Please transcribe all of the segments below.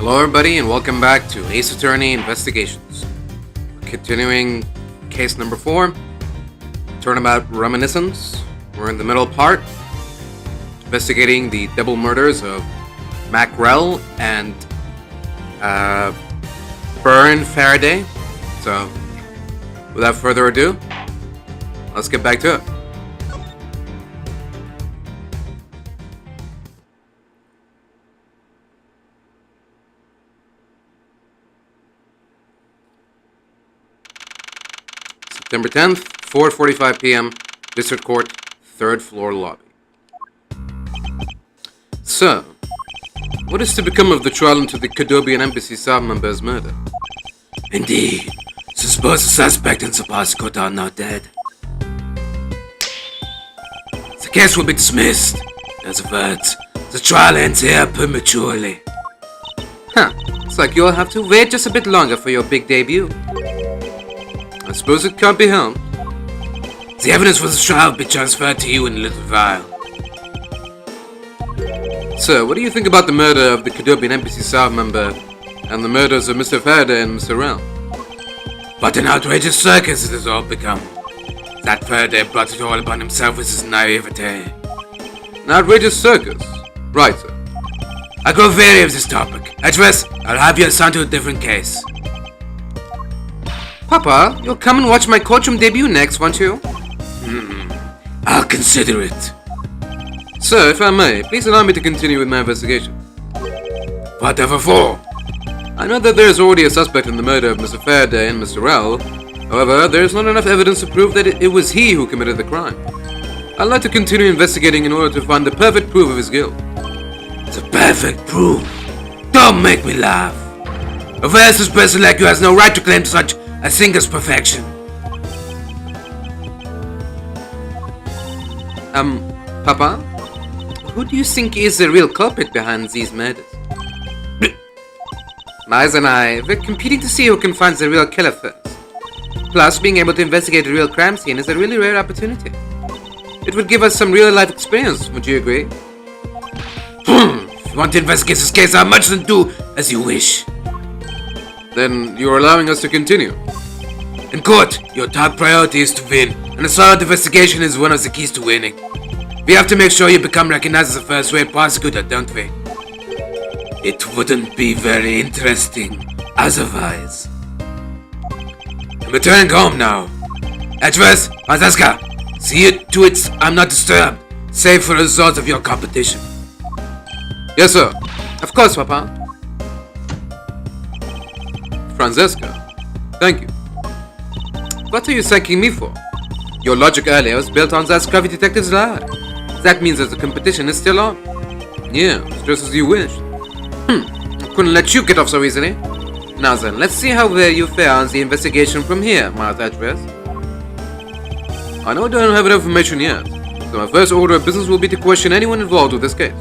Hello, everybody, and welcome back to Ace Attorney Investigations. Continuing case number 4, Turnabout Reminiscence. We're in the middle part, investigating the double murders of Mackrell and Byrne Faraday. So, without further ado, let's get back to it. September 10th, 4:45 p.m., District Court, 3rd floor lobby. So, what is to become of the trial into the Cadobian Embassy staff member's murder? Indeed, suppose the suspect and Sapascot are not dead. The case will be dismissed. As a fact, the trial ends here prematurely. Looks like you'll have to wait just a bit longer for your big debut. I suppose it can't be helped. The evidence for the trial will be transferred to you in a little while. So, what do you think about the murder of the Cadobian Embassy staff member and the murders of Mr. Faraday and Mr. Rell? What an outrageous circus it has all become. That Faraday brought it all upon himself with his naivete. An outrageous circus? Right, sir. I grow weary of this topic. Edgeworth, I'll have you assigned to a different case. Papa, you'll come and watch my courtroom debut next, won't you? I'll consider it. Sir, if I may, please allow me to continue with my investigation. Whatever for? I know that there is already a suspect in the murder of Mr. Faraday and Mr. Rell. However, there is not enough evidence to prove that it was he who committed the crime. I'd like to continue investigating in order to find the perfect proof of his guilt. The perfect proof? Don't make me laugh. A versus person like you has no right to claim such a thing as perfection. Papa? Who do you think is the real culprit behind these murders? Miles and I, we're competing to see who can find the real killer first. Plus, being able to investigate a real crime scene is a really rare opportunity. It would give us some real-life experience, would you agree? If you want to investigate this case, how much then do as you wish. Then you're allowing us to continue. In court, your top priority is to win, and a solid investigation is one of the keys to winning. We have to make sure you become recognized as a first-rate prosecutor, don't we? It wouldn't be very interesting otherwise. I'm returning home now. Edgeworth, Mazaska, see to it I'm not disturbed, save for the results of your competition. Yes, sir. Of course, Papa. Francesca, thank you. What are you thanking me for? Your logic earlier was built on that scruffy detective's lie. That means that the competition is still on. Yeah, just as you wished. I couldn't let you get off so easily. Now then, let's see how well you fare on the investigation from here, Miles Edgeworth. I know I don't have enough information yet, so my first order of business will be to question anyone involved with this case.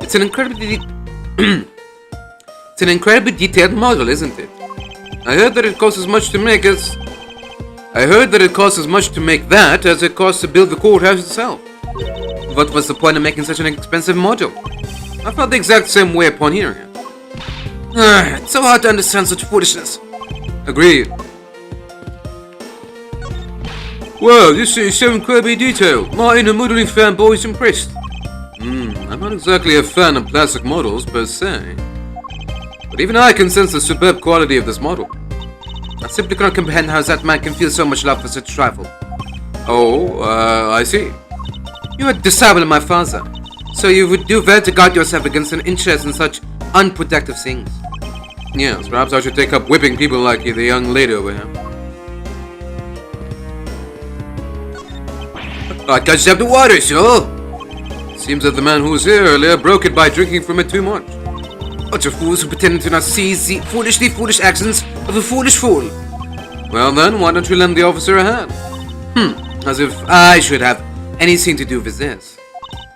It's an incredibly detailed model, isn't it? I heard that it costs as much to make that as it costs to build the courthouse itself. What was the point of making such an expensive module? I felt the exact same way upon hearing it. It's so hard to understand such foolishness. Agreed. Well, this is so incredibly detailed. Martin, a modeling fanboy, is impressed. I'm not exactly a fan of plastic models per se, but even I can sense the superb quality of this model. I simply cannot comprehend how that man can feel so much love for such trifle. Oh, I see. You are disciple of my father, so you would do well to guard yourself against an interest in such unproductive things. Yes, perhaps I should take up whipping people like the young lady over here. I touched up the water, so. Seems that the man who was here earlier broke it by drinking from it too much. Utter fools who pretend to not see the foolish actions of a foolish fool. Well then, why don't you lend the officer a hand? As if I should have anything to do with this.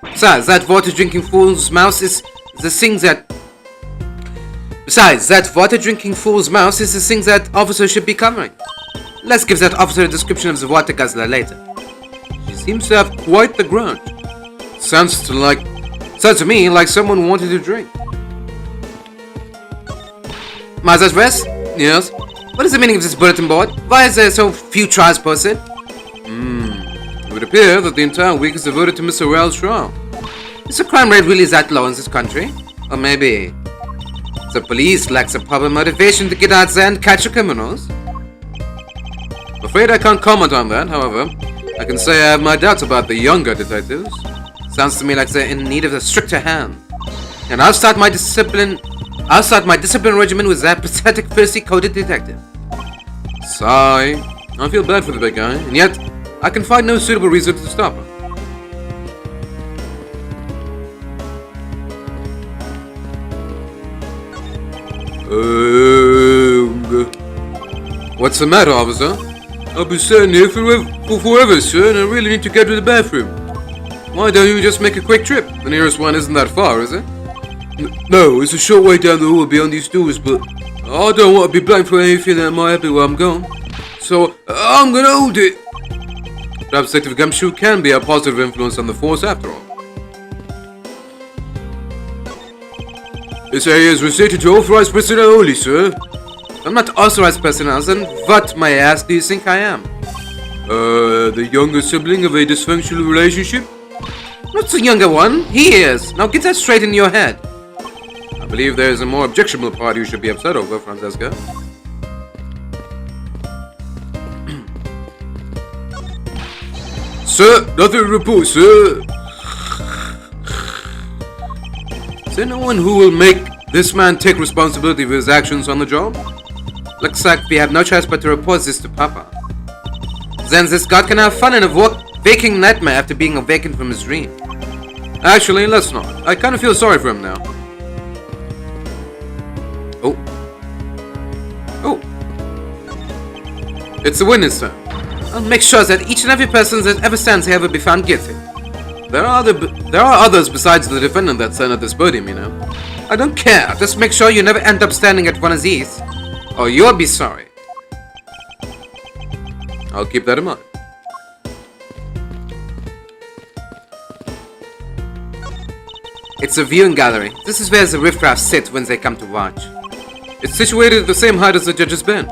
Besides, that water-drinking fool's mouse is the thing that Besides, that water-drinking fool's mouse is the thing that officers should be covering. Let's give that officer a description of the water guzzler later. She seems to have quite the grudge. Sounds to me like someone wanted to drink. Mazas West? Yes? What is the meaning of this bulletin board? Why is there so few trials posted? It would appear that the entire week is devoted to Mr. Raoul's trial. Is the crime rate really that low in this country? Or maybe the police lacks a proper motivation to get out there and catch the criminals? I'm afraid I can't comment on that, however. I can say I have my doubts about the younger detectives. Sounds to me like they're in need of a stricter hand. And I'll start my discipline regimen with that pathetic firstly coded detective. Sigh. I feel bad for the big guy, and yet I can find no suitable reason to stop him. What's the matter, officer? I've been standing here for forever, sir, and I really need to get to the bathroom. Why don't you just make a quick trip? The nearest one isn't that far, is it? No, it's a short way down the hall beyond these doors, but I don't want to be blamed for anything that might happen while I'm gone. So, I'm gonna hold it. Perhaps Detective Gumshoe can be a positive influence on the force after all. This area is restricted to authorized personnel only, sir. I'm not authorized personnel, then what, my ass, do you think I am? The younger sibling of a dysfunctional relationship? Not the younger one, he is. Now get that straight in your head. I believe there is a more objectionable part you should be upset over, Francesca. Sir, nothing to report, sir. Is there no one who will make this man take responsibility for his actions on the job? Looks like we have no choice but to report this to Papa. Then this god can have fun in a waking nightmare after being awakened from his dream. Actually, let's not. I kind of feel sorry for him now. Oh. It's the witness time. I'll make sure that each and every person that ever stands here will be found guilty. There are others besides the defendant that stand at this podium, you know. I don't care. Just make sure you never end up standing at one of these, or you'll be sorry. I'll keep that in mind. It's a viewing gallery. This is where the riffraff sit when they come to watch. It's situated at the same height as the judge's bench.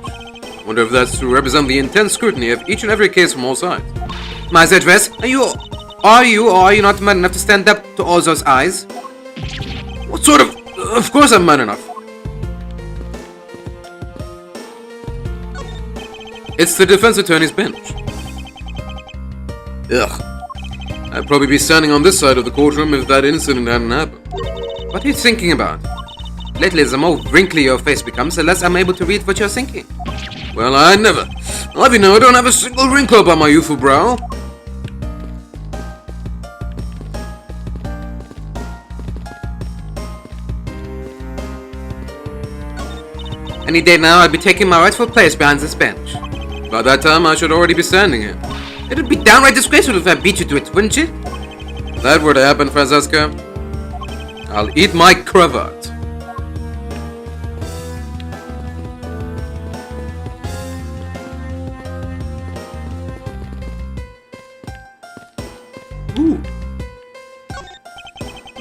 Wonder if that's to represent the intense scrutiny of each and every case from all sides. My address, are you or are you not man enough to stand up to all those eyes? What sort of... Of course I'm man enough. It's the defense attorney's bench. Ugh. I'd probably be standing on this side of the courtroom if that incident hadn't happened. What are you thinking about? Lately, the more wrinkly your face becomes, the less I'm able to read what you're thinking. Well, I never. I'll you know I don't have a single wrinkle upon my youthful brow. Any day now, I'll be taking my rightful place behind this bench. By that time, I should already be standing here. It'd be downright disgraceful if I beat you to it, wouldn't it? If that were to happen, Francesca, I'll eat my cravat. Ooh.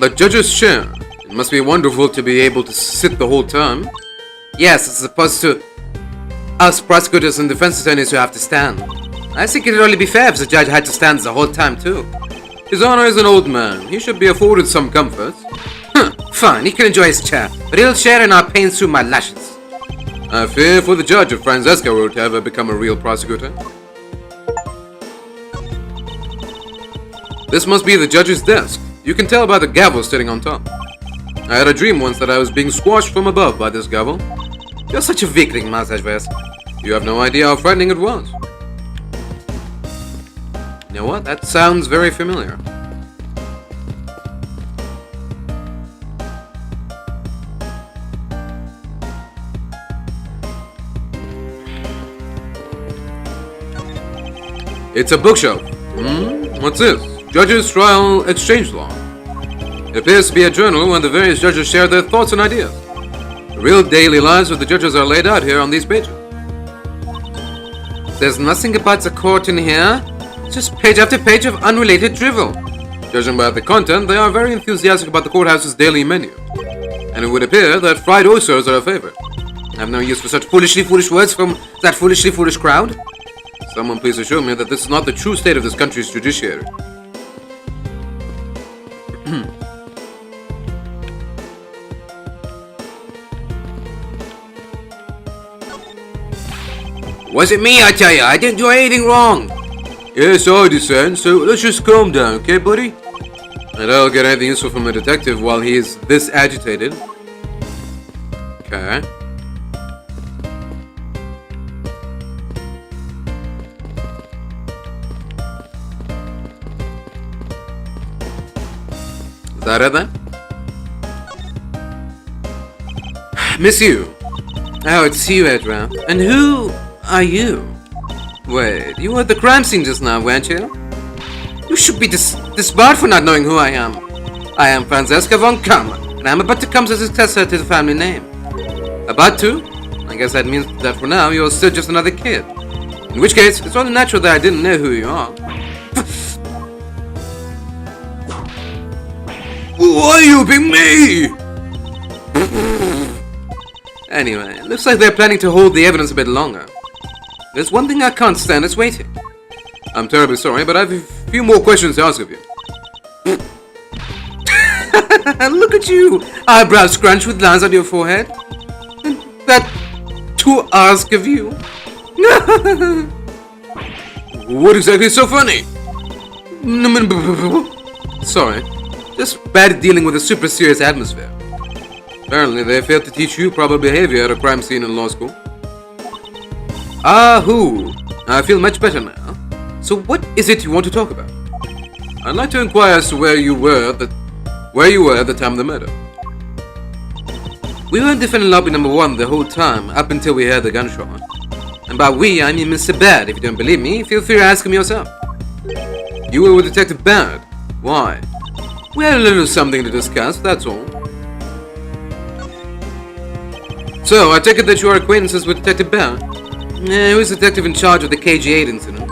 The judge's chair. It must be wonderful to be able to sit the whole time. Yes, as opposed to us prosecutors and defense attorneys who have to stand. I think it'd only be fair if the judge had to stand the whole time too. His Honor is an old man. He should be afforded some comfort. Fine, he can enjoy his chair, but he'll share in our pain through my lashes. I fear for the judge if Francesca were to ever become a real prosecutor. This must be the judge's desk. You can tell by the gavel sitting on top. I had a dream once that I was being squashed from above by this gavel. You're such a weakling, Mazajves. You have no idea how frightening it was. You know what? That sounds very familiar. It's a bookshelf. What's this? Judges Trial Exchange Law. It appears to be a journal where the various judges share their thoughts and ideas. The real daily lives of the judges are laid out here on these pages. There's nothing about the court in here. Just page after page of unrelated drivel. Judging by the content, they are very enthusiastic about the courthouse's daily menu. And it would appear that fried oysters are a favorite. I have no use for such foolishly foolish words from that foolishly foolish crowd. Someone please assure me that this is not the true state of this country's judiciary. Was it me, I tell you? I didn't do anything wrong. Yes, I descend, so let's just calm down, okay, buddy? And I'll get anything useful from a detective while he is this agitated. Okay. Is that it then? Miss you. Oh, it's you, Edra. And who are you? Wait, you were at the crime scene just now, weren't you? You should be disbarred for not knowing who I am. I am Francesca von Kammer, and I'm about to come as a successor to the family name. About to? I guess that means that for now you're still just another kid. In which case, it's only natural that I didn't know who you are. Why are you being me? Anyway, it looks like they're planning to hold the evidence a bit longer. There's one thing I can't stand, it's waiting. I'm terribly sorry, but I have a few more questions to ask of you. Look at you! Eyebrows scrunched with lines on your forehead. And that to ask of you. What exactly is so funny? Sorry, just bad dealing with a super serious atmosphere. Apparently they failed to teach you proper behavior at a crime scene in law school. Ahoo! I feel much better now. So what is it you want to talk about? I'd like to inquire as to where you were at the time of the murder. We were in defendant lobby number 1 the whole time, up until we heard the gunshot. And by we, I mean Mr. Baird. If you don't believe me, feel free to ask him yourself. You were with Detective Baird. Why? We had a little something to discuss, that's all. So, I take it that you are acquaintances with Detective Baird? Yeah, he was the detective in charge of the KG-8 incident.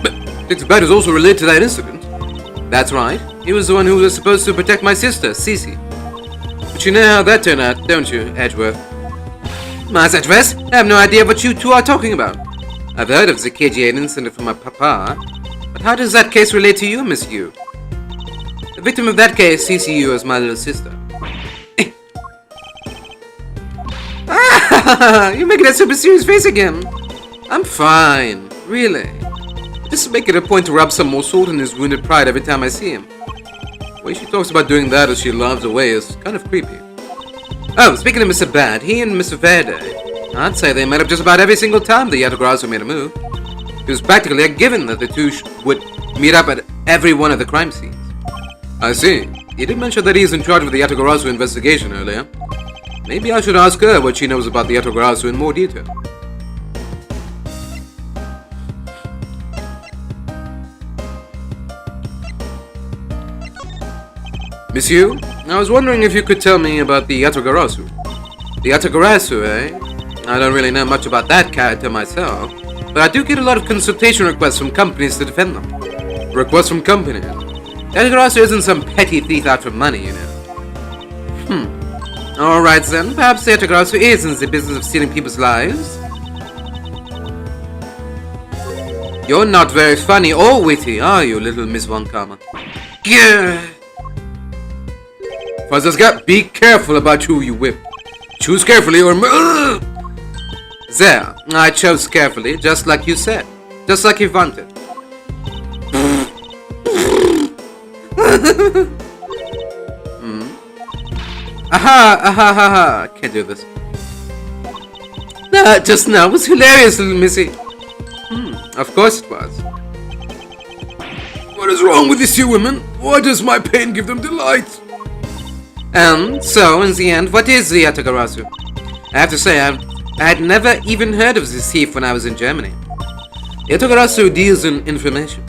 But Detective Baird is also related to that incident. That's right. He was the one who was supposed to protect my sister, Cece. But you know how that turned out, don't you, Edgeworth? Mas Edgeworth, I have no idea what you two are talking about. I've heard of the KG-8 incident from my papa, but how does that case relate to you, Miss Yu? The victim of that case, CCU, is my little sister. You're making that super serious face again. I'm fine, really. Just make it a point to rub some more salt in his wounded pride every time I see him. The way she talks about doing that as she laughs away is kind of creepy. Oh, speaking of Mr. Bad, he and Mr. Verde, I'd say they met up just about every single time the Yatagrasu made a move. It was practically a given that the two would meet up at every one of the crime scenes. I see. You did mention that he's in charge of the Yatagarasu investigation earlier. Maybe I should ask her what she knows about the Yatagarasu in more detail. Miss Yu, I was wondering if you could tell me about the Yatagarasu. The Yatagarasu, eh? I don't really know much about that character myself, but I do get a lot of consultation requests from companies to defend them. Requests from companies? Yatagarasu isn't some petty thief out for money, you know. Alright then, perhaps Yatagarasu is in the business of stealing people's lives. You're not very funny or witty, are you, little Miss Von Karma? Grr! Francesca, be careful about who you whip. Choose carefully or... There, I chose carefully, just like you said. Just like you wanted. Aha, can't do this. That just now was hilarious, little missy. Of course it was. What is wrong with these two women? Why does my pain give them delight? And so, in the end, what is the Yatagarasu? I have to say, I had never even heard of this thief when I was in Germany. Yatagarasu deals in information,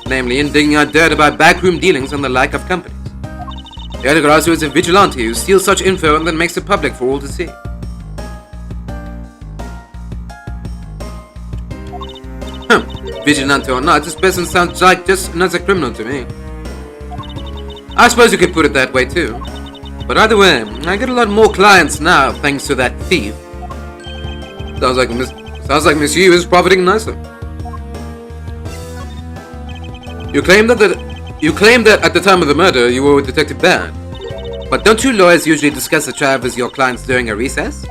namely in digging out dirt about backroom dealings and the like of companies. Yatagarasu is a vigilante who steals such info and then makes it public for all to see. vigilante or not, this person sounds like just another criminal to me. I suppose you could put it that way too. But either way, I get a lot more clients now thanks to that thief. Sounds like Miss Yu is profiting nicely. You claim that at the time of the murder you were with Detective Bad. But don't you lawyers usually discuss the trial with your clients during a recess?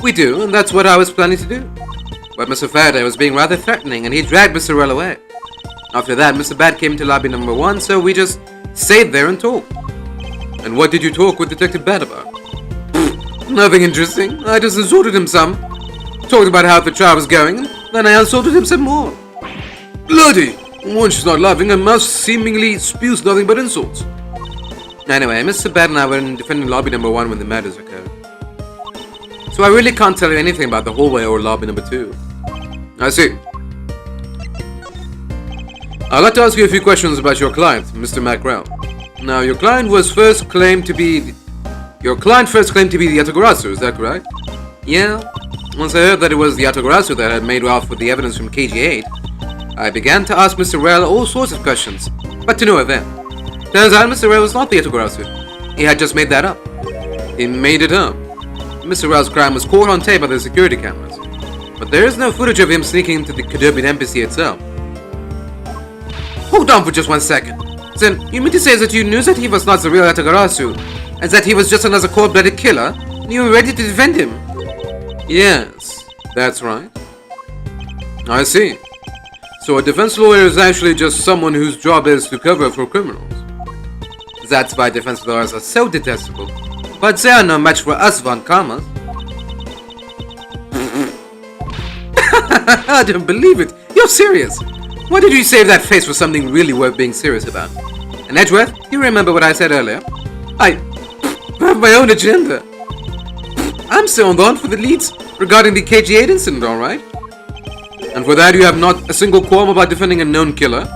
We do, and that's what I was planning to do. But Mr. Faraday was being rather threatening and he dragged Mr. Rell away. After that, Mr. Bad came to lobby number 1, so we just stayed there and talked. And what did you talk with Detective Bad about? Nothing interesting. I just insulted him some. Talked about how the trial was going, and then I insulted him some more. Bloody! When she's not laughing, her mouth seemingly spews nothing but insults. Anyway, Mr. Bad and I were in defending lobby number 1 when the murders occurred. So I really can't tell you anything about the hallway or lobby number 2. I see. I'd like to ask you a few questions about your client, Mr. Macrell. Now, your client first claimed to be the Yatagarasu, is that correct? Yeah. Once I heard that it was the Yatagarasu that had made off with the evidence from KG8, I began to ask Mr. Rell all sorts of questions, but to no avail. Turns out Mr. Rell was not the Yatagarasu. He had just made that up. He made it up. Mr. Rell's crime was caught on tape by the security cameras, but there is no footage of him sneaking into the Kadobian embassy itself. Hold on for just 1 second. Then, you mean to say that you knew that he was not the real Yatagarasu, and that he was just another cold-blooded killer, and you were ready to defend him? Yes, that's right. I see. So a defense lawyer is actually just someone whose job is to cover for criminals. That's why defense lawyers are so detestable, but they are no match for us Von Kamas. I don't believe it. You're serious. Why did you save that face for something really worth being serious about? And Edgeworth, do you remember what I said earlier? I have my own agenda. I'm still on the hunt for the leads regarding the KG8 incident, alright? And for that you have not a single qualm about defending a known killer?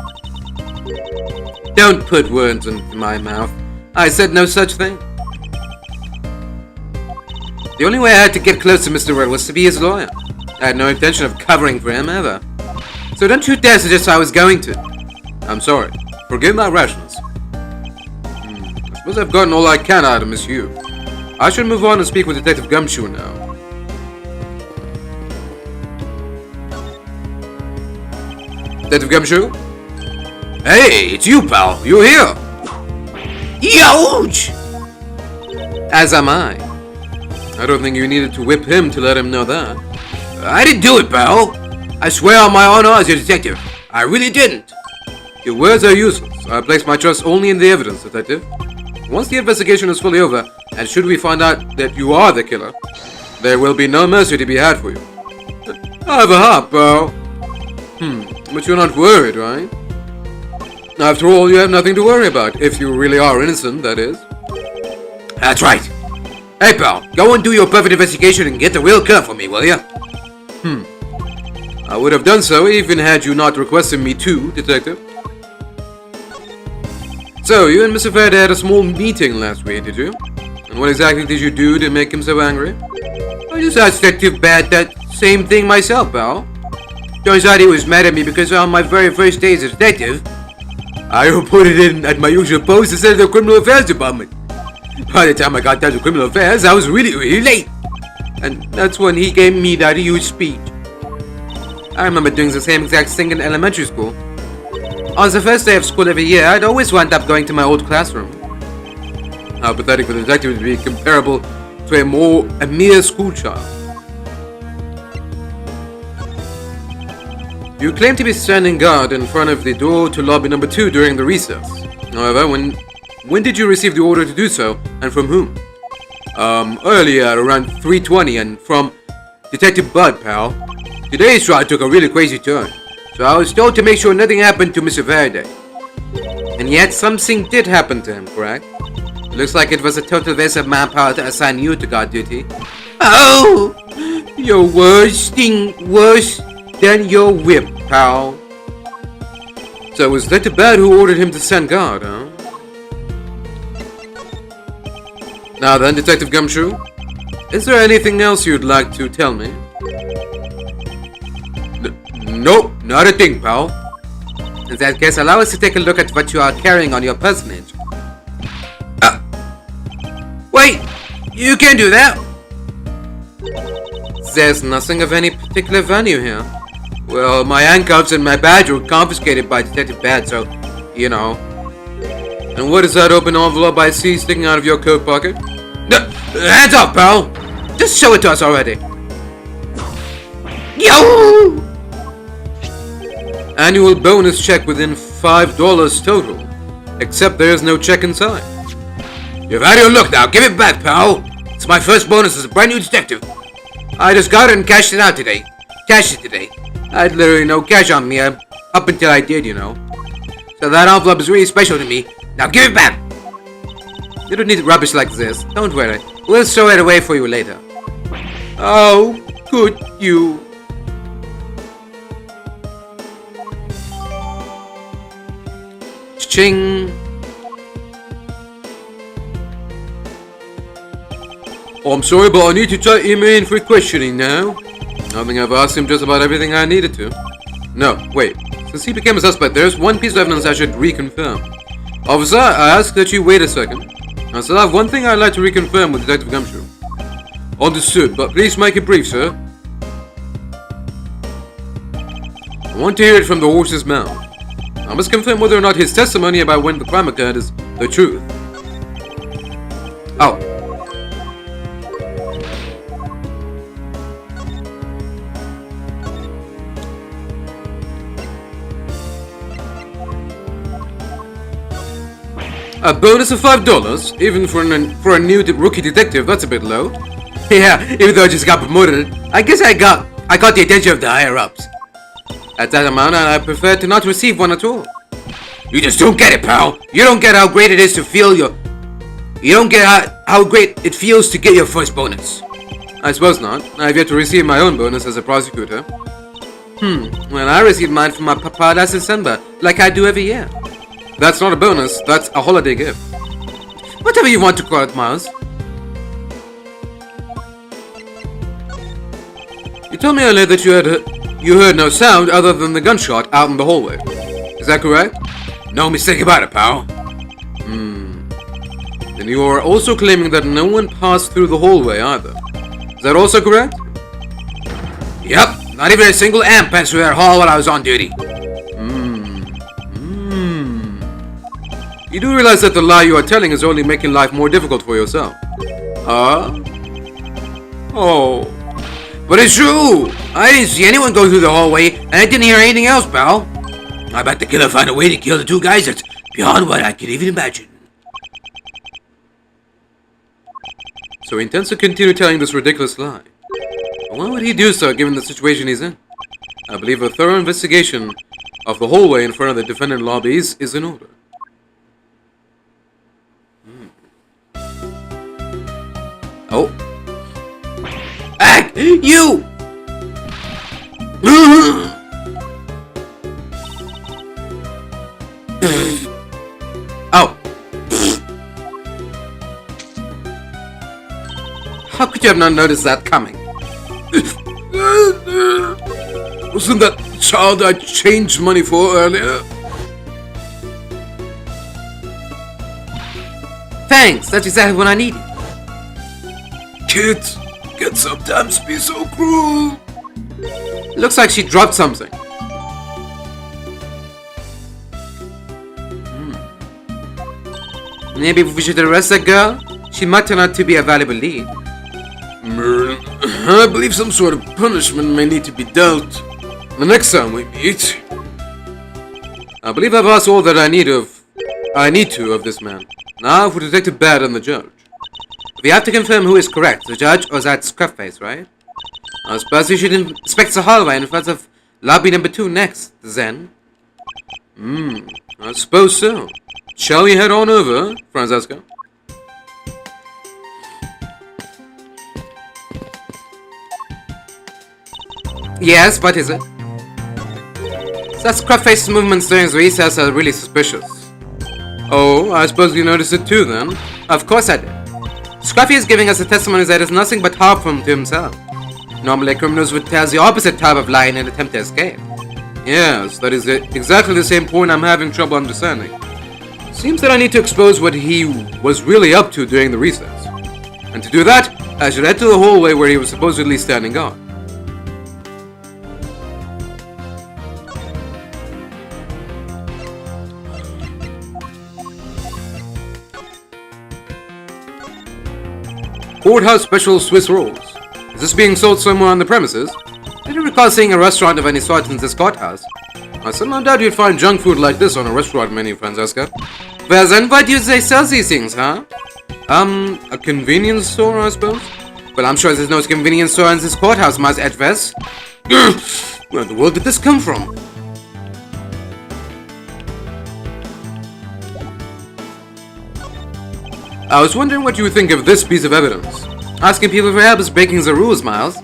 Don't put words into my mouth. I said no such thing. The only way I had to get close to Mr. Rell was to be his lawyer. I had no intention of covering for him ever. So don't you dare suggest I was going to. I'm sorry. Forgive my rashness. I suppose I've gotten all I can out of Miss Yu. I should move on and speak with Detective Gumshoe now. Detective Gumshoe? Hey, it's you, pal. You're here. Youch! As am I. I don't think you needed to whip him to let him know that. I didn't do it, pal. I swear on my honor as a detective. I really didn't. Your words are useless. I place my trust only in the evidence, Detective. Once the investigation is fully over, and should we find out that you are the killer, there will be no mercy to be had for you. I have a heart, pal. But you're not worried, right? After all, you have nothing to worry about, if you really are innocent, that is. That's right. Hey, pal, go and do your perfect investigation and get the real killer for me, will ya? I would have done so even had you not requested me to, Detective. So, you and Mr. Faraday had a small meeting last week, did you? And what exactly did you do to make him so angry? I just asked Detective Bad that same thing myself, pal. Turns out he was mad at me because on my very first day as a detective, I reported in at my usual post instead of the Criminal Affairs Department. By the time I got down to Criminal Affairs, I was really late. And that's when he gave me that huge speech. I remember doing the same exact thing in elementary school. On the first day of school every year, I'd always wind up going to my old classroom. How pathetic for the detective to be comparable to a mere school child. You claim to be standing guard in front of the door to lobby number 2 during the recess. However, when did you receive the order to do so, and from whom? Earlier at around 3:20 and from Detective Bud, pal. Today's trial took a really crazy turn, so I was told to make sure nothing happened to Mr. Faraday. And yet something did happen to him, correct? It looks like it was a total waste of manpower to assign you to guard duty. Oh! Your words sting worse than your whip, pal. So it was Detective Bad who ordered him to stand guard, huh? Now then, Detective Gumshoe, is there anything else you'd like to tell me? Nope, not a thing, pal. In that case, allow us to take a look at what you are carrying on your personage. Wait! You can't do that! There's nothing of any particular value here. Well, my handcuffs and my badge were confiscated by Detective Bad, so, you know. And what is that open envelope I see sticking out of your coat pocket? Hands up, pal! Just show it to us already. Yo! Annual bonus check within $5 total. Except there is no check inside. You've had your look now. Give it back, pal. It's my first bonus as a brand new detective. I just got it and cashed it out today. Cashed it today. I had literally no cash on me up until I did, you know. So that envelope is really special to me. Now give it back. You don't need rubbish like this. Don't worry. We'll throw it away for you later. Oh, could you? Ching. Oh, I'm sorry, but I need to take him in for questioning now. I think I've asked him just about everything I needed to. No, wait. Since he became a suspect, there's one piece of evidence I should reconfirm. Officer, I ask that you wait a second. I still have one thing I'd like to reconfirm with Detective Gumshoe. Understood, but please make it brief, sir. I want to hear it from the horse's mouth. I must confirm whether or not his testimony about when the crime occurred is the truth. Oh. A bonus of $5, even for a new rookie detective, that's a bit low. Yeah, even though I just got promoted, I guess I got the attention of the higher ups. At that amount, I prefer to not receive one at all. You just don't get it, pal. You don't get how great it is to feel your... You don't get how great it feels to get your first bonus. I suppose not. I've yet to receive my own bonus as a prosecutor. Well, I received mine from my papa last December, like I do every year. That's not a bonus, that's a holiday gift. Whatever you want to call it, Miles. You told me earlier that you heard no sound other than the gunshot out in the hallway. Is that correct? No mistake about it, pal. Then you are also claiming that no one passed through the hallway either. Is that also correct? Yep, not even a single ant passed through that hall while I was on duty. You do realize that the lie you are telling is only making life more difficult for yourself. Oh. But it's true! I didn't see anyone go through the hallway, and I didn't hear anything else, pal. I bet the killer found a way to kill the two guys that's beyond what I could even imagine. So he intends to continue telling this ridiculous lie. But why would he do so given the situation he's in? I believe a thorough investigation of the hallway in front of the defendant lobbies is in order. Oh. Act! You! Oh. How could you have not noticed that coming? Wasn't that child I changed money for earlier? Thanks, that's exactly what I needed. Kids can sometimes be so cruel. Looks like she dropped something. Maybe we should arrest that girl? She might turn out to be a valuable lead. I believe some sort of punishment may need to be dealt the next time we meet. I believe I've asked all that I need to of this man. Now for Detective Bad and the judge. We have to confirm who is correct, the judge or that scruffface, right? I suppose we should inspect the hallway in front of lobby number 2 next, then. I suppose so. Shall we head on over, Francesca? Yes, what is it? That scruffface's movements during the recess are really suspicious. Oh, I suppose you noticed it too, then? Of course I did. Scruffy is giving us a testimony that is nothing but harmful to himself. Normally, criminals would tell the opposite type of lie in an attempt to escape. Yes, that is exactly the same point I'm having trouble understanding. Seems that I need to expose what he was really up to during the recess. And to do that, I should head to the hallway where he was supposedly standing guard. Courthouse Special Swiss Rolls. Is this being sold somewhere on the premises? I don't recall seeing a restaurant of any sort in this courthouse. I somehow doubt you'd find junk food like this on a restaurant menu, Francesca. Well then, why do they sell these things, huh? A convenience store, I suppose? Well, I'm sure there's no convenience store in this courthouse, Mas Edves. Where in the world did this come from? I was wondering what you would think of this piece of evidence. Asking people for help is breaking the rules, Miles.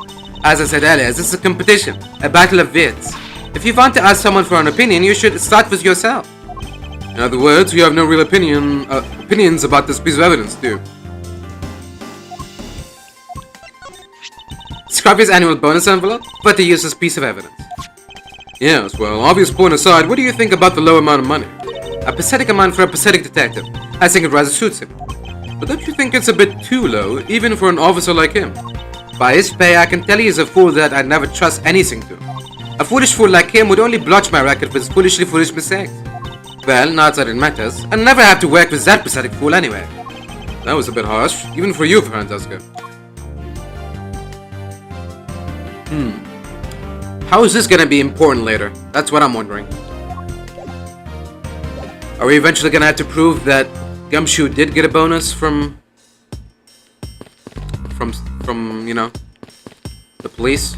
As I said earlier, this is a competition, a battle of wits. If you want to ask someone for an opinion, you should start with yourself. In other words, you have no real opinions about this piece of evidence, do you? Scruffy's annual bonus envelope? What to use this piece of evidence? Yes, well, obvious point aside, what do you think about the low amount of money? A pathetic amount for a pathetic detective. I think it rather suits him. But don't you think it's a bit too low, even for an officer like him? By his pay, I can tell he's a fool that I'd never trust anything to. A foolish fool like him would only blotch my record with foolish mistakes. Well, not that it matters. I'd never have to work with that pathetic fool anyway. That was a bit harsh, even for you, Francesca. How is this gonna be important later? That's what I'm wondering. Are we eventually gonna have to prove that Gumshoe did get a bonus from you know, the police?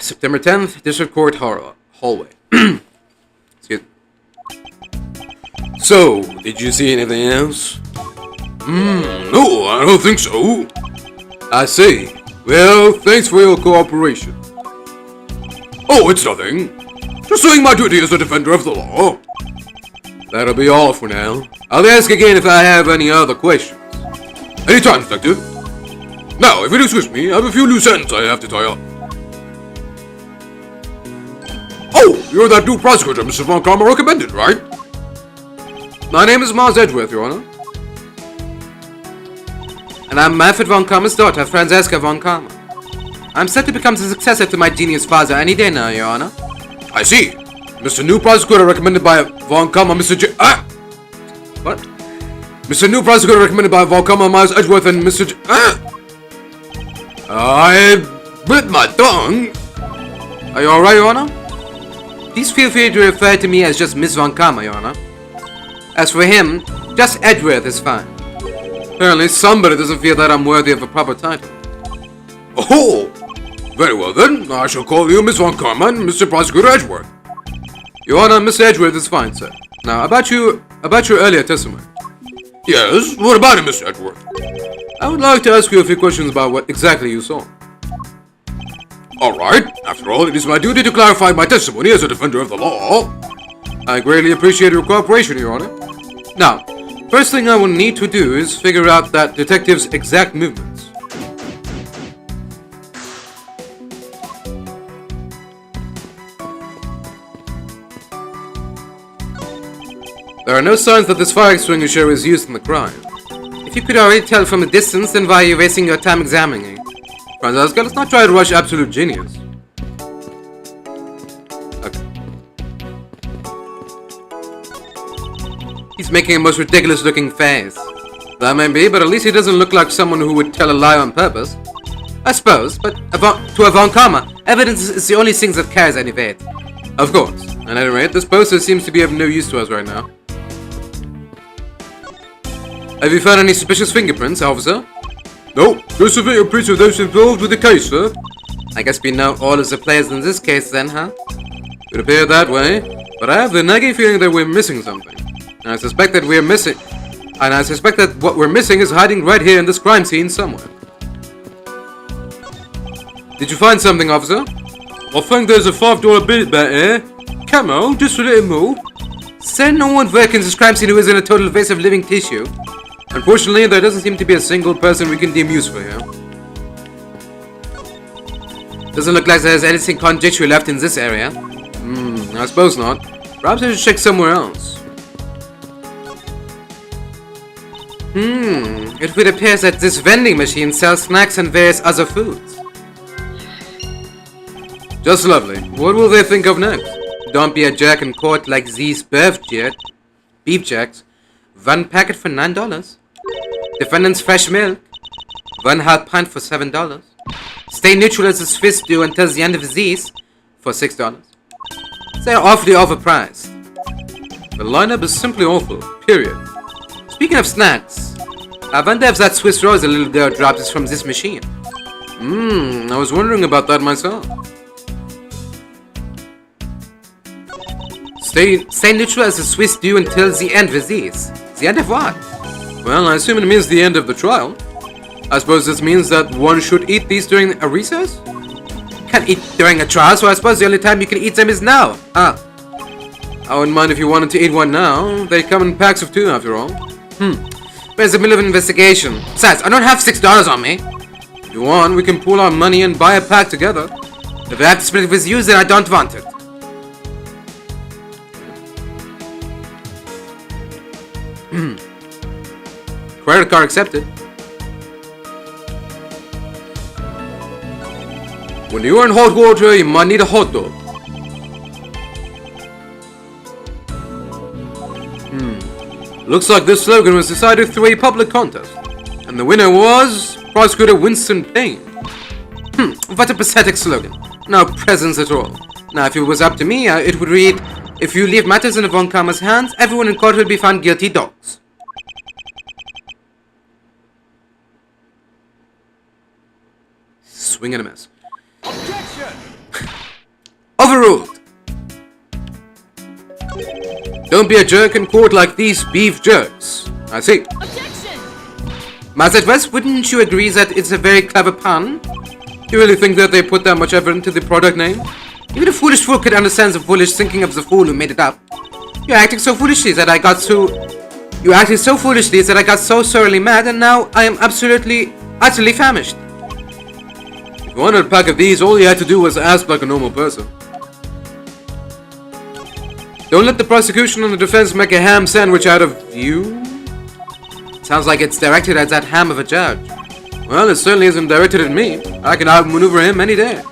September 10th, District Court hallway. Excuse me. So, did you see anything else? No, I don't think so. I see. Well, thanks for your cooperation. Oh, it's nothing. Just doing my duty as a defender of the law. That'll be all for now. I'll ask again if I have any other questions. Anytime, Detective. Now, if you'll excuse me, I have a few loose ends I have to tie up. Oh, you're that new prosecutor Mr. Von Karma recommended, right? My name is Mars Edgeworth, Your Honor. And I'm Manfred Von Karma's daughter, Francesca Von Karma. I'm set to become the successor to my genius father any day now, Your Honor. I see. Mr. New Prosecutor recommended by Von Karma, What? Mr. New Prosecutor recommended by Von Karma, Miles Edgeworth, and Mr. I bit my tongue. Are you alright, Your Honor? Please feel free to refer to me as just Miss Von Karma, Your Honor. As for him, just Edgeworth is fine. Apparently somebody doesn't feel that I'm worthy of a proper title. Oh! Very well then, I shall call you Miss Von Karma and Mr. Prosecutor Edgeworth. Your Honor, Mr. Edgeworth is fine, sir. Now, about your earlier testimony. Yes, what about it, Mr. Edgeworth? I would like to ask you a few questions about what exactly you saw. Alright, after all, it is my duty to clarify my testimony as a defender of the law. I greatly appreciate your cooperation, Your Honor. Now, first thing I will need to do is figure out that detective's exact movements. There are no signs that this fire extinguisher was used in the crime. If you could already tell from a distance, then why are you wasting your time examining it? Francesca, let's not try to rush absolute genius. Okay. He's making a most ridiculous looking face. That may be, but at least he doesn't look like someone who would tell a lie on purpose. I suppose, but to a Von Karma, evidence is the only thing that carries any weight. Of course. At any rate, this poster seems to be of no use to us right now. Have you found any suspicious fingerprints, officer? No, just the fingerprints of those involved with the case, sir. I guess we know all of the players in this case then, huh? It would appear that way, but I have the nagging feeling that we're missing something. And I suspect that what we're missing is hiding right here in this crime scene somewhere. Did you find something, officer? I think there's a $5 bill back here. Come on, just a little more. Sir, no one working this crime scene who isn't a total vase of living tissue. Unfortunately, there doesn't seem to be a single person we can deem useful here. Doesn't look like there's anything conjecture left in this area. I suppose not. Perhaps I should check somewhere else. It would appear that this vending machine sells snacks and various other foods. Just lovely. What will they think of next? Don't be a jerk and court like these beef jacks. One packet for $9. Defendant's fresh milk. 1/2 pint for $7. Stay neutral as a Swiss do until the end of these for $6. They're awfully overpriced. The lineup is simply awful, period. Speaking of snacks, I wonder if that Swiss roll the little girl dropped is from this machine. I was wondering about that myself. Stay neutral as the Swiss do until the end with these. The end of what? Well, I assume it means the end of the trial. I suppose this means that one should eat these during a recess? Can't eat during a trial, so I suppose the only time you can eat them is now. I wouldn't mind if you wanted to eat one now. They come in packs of 2 after all. But it's the middle of an investigation. Besides, I don't have $6 on me. If you want, we can pool our money and buy a pack together. If I have to split it with you, then I don't want it. Credit card accepted. When you're in hot water, you might need a hot dog. Looks like this slogan was decided through a public contest. And the winner was Prosecutor Winston Payne. What a pathetic slogan. No presence at all. Now, if it was up to me, it would read, if you leave matters in Von Karma's hands, everyone in court will be found guilty dogs. Swing and a miss. Objection! Overruled. Don't be a jerk in court like these beef jerks. I see. Objection! Mazet West, wouldn't you agree that it's a very clever pun? Do you really think that they put that much effort into the product name? Even a foolish fool could understand the foolish thinking of the fool who made it up. You acted so foolishly that I got so thoroughly mad, and now I am utterly famished. If you wanted a pack of these, all you had to do was ask like a normal person. Don't let the prosecution and the defense make a ham sandwich out of you. Sounds like it's directed at that ham of a judge. Well, it certainly isn't directed at me. I can outmaneuver him any day.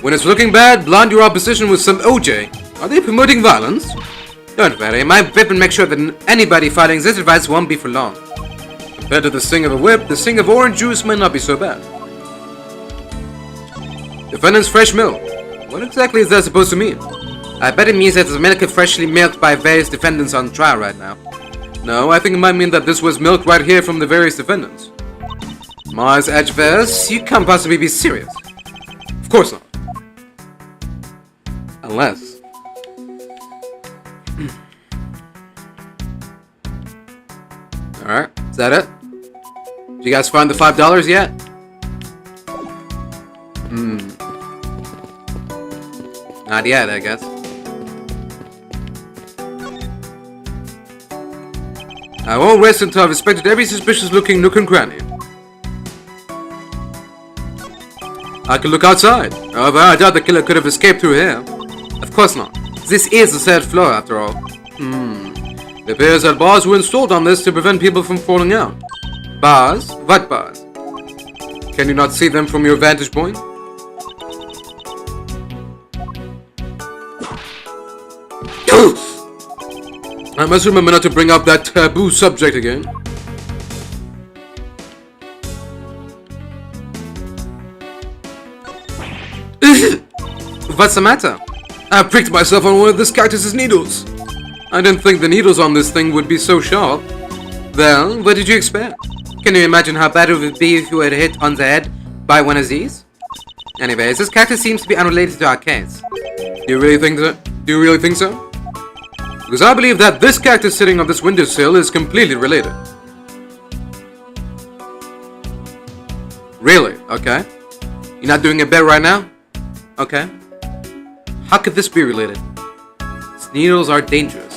When it's looking bad, blind your opposition with some OJ. Are they promoting violence? Don't worry, my whip will make sure that anybody following this advice won't be for long. Compared to the sting of a whip, the sting of orange juice might not be so bad. Defendant's fresh milk. What exactly is that supposed to mean? I bet it means that the milk is freshly milked by various defendants on trial right now. No, I think it might mean that this was milked right here from the various defendants. Mars Edgeverse, you can't possibly be serious. Of course not. Unless... Alright, is that it? Did you guys find the $5 yet? Not yet, I guess. I won't rest until I've inspected every suspicious-looking nook and cranny. I can look outside. However, I doubt the killer could have escaped through here. Of course not. This is the third floor, after all. It appears that bars were installed on this to prevent people from falling out. Bars? What bars? Can you not see them from your vantage point? I must remember not to bring up that taboo subject again. What's the matter? I pricked myself on one of this cactus's needles. I didn't think the needles on this thing would be so sharp. Well, what did you expect? Can you imagine how bad it would be if you were hit on the head by one of these? Anyways, this cactus seems to be unrelated to our case. Do you really think so? Because I believe that this cactus sitting on this windowsill is completely related. Really? Okay. You're not doing a bet right now? Okay. How could this be related? These needles are dangerous.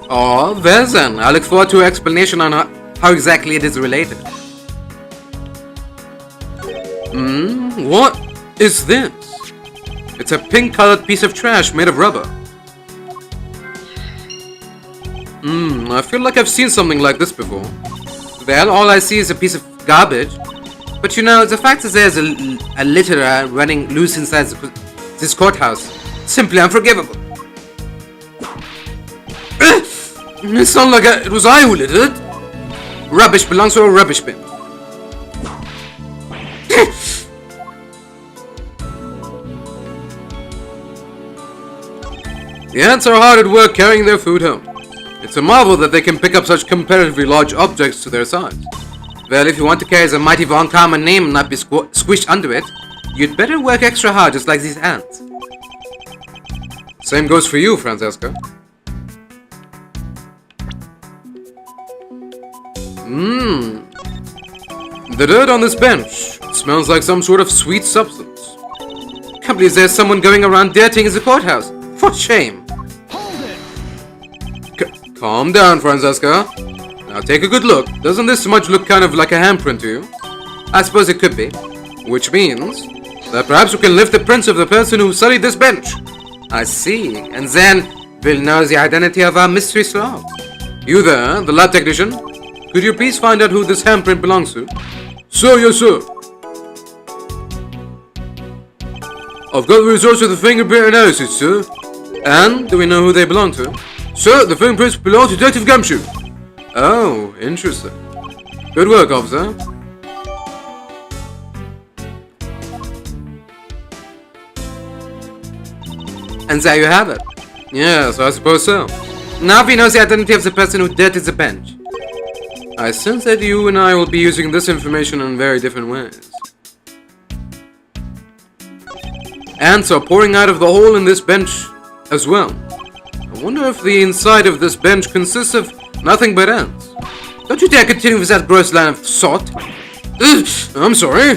Oh, well then. I look forward to an explanation on how exactly it is related. What is this? It's a pink-colored piece of trash made of rubber. I feel like I've seen something like this before. Well, all I see is a piece of garbage. But you know, the fact that there's a litter running loose inside this courthouse, simply unforgivable. It sounds like it was I who littered. Rubbish belongs to a rubbish bin. The ants are hard at work carrying their food home. It's a marvel that they can pick up such comparatively large objects to their size. Well, if you want to carry the mighty Von Karma name and not be squished under it, you'd better work extra hard just like these ants. Same goes for you, Francesca. The dirt on this bench smells like some sort of sweet substance. Can't believe there's someone going around dirtying the courthouse. For shame. Hold it! Calm down, Francesca. Now take a good look. Doesn't this smudge look kind of like a handprint to you? I suppose it could be. Which means that perhaps we can lift the prints of the person who sullied this bench. I see. And then we'll know the identity of our mystery slave. You there, the lab technician? Could you please find out who this handprint belongs to? Sir, yes, sir. I've got the results of the fingerprint analysis, sir. And do we know who they belong to? Sir, the fingerprints belong to Detective Gumshoe. Oh, interesting. Good work, officer. And there you have it. Yes, I suppose so. Now we know the identity of the person who dirtied the bench. I sense that you and I will be using this information in very different ways. Ants are pouring out of the hole in this bench as well. I wonder if the inside of this bench consists of nothing but ants. Don't you dare continue with that gross line of thought. I'm sorry.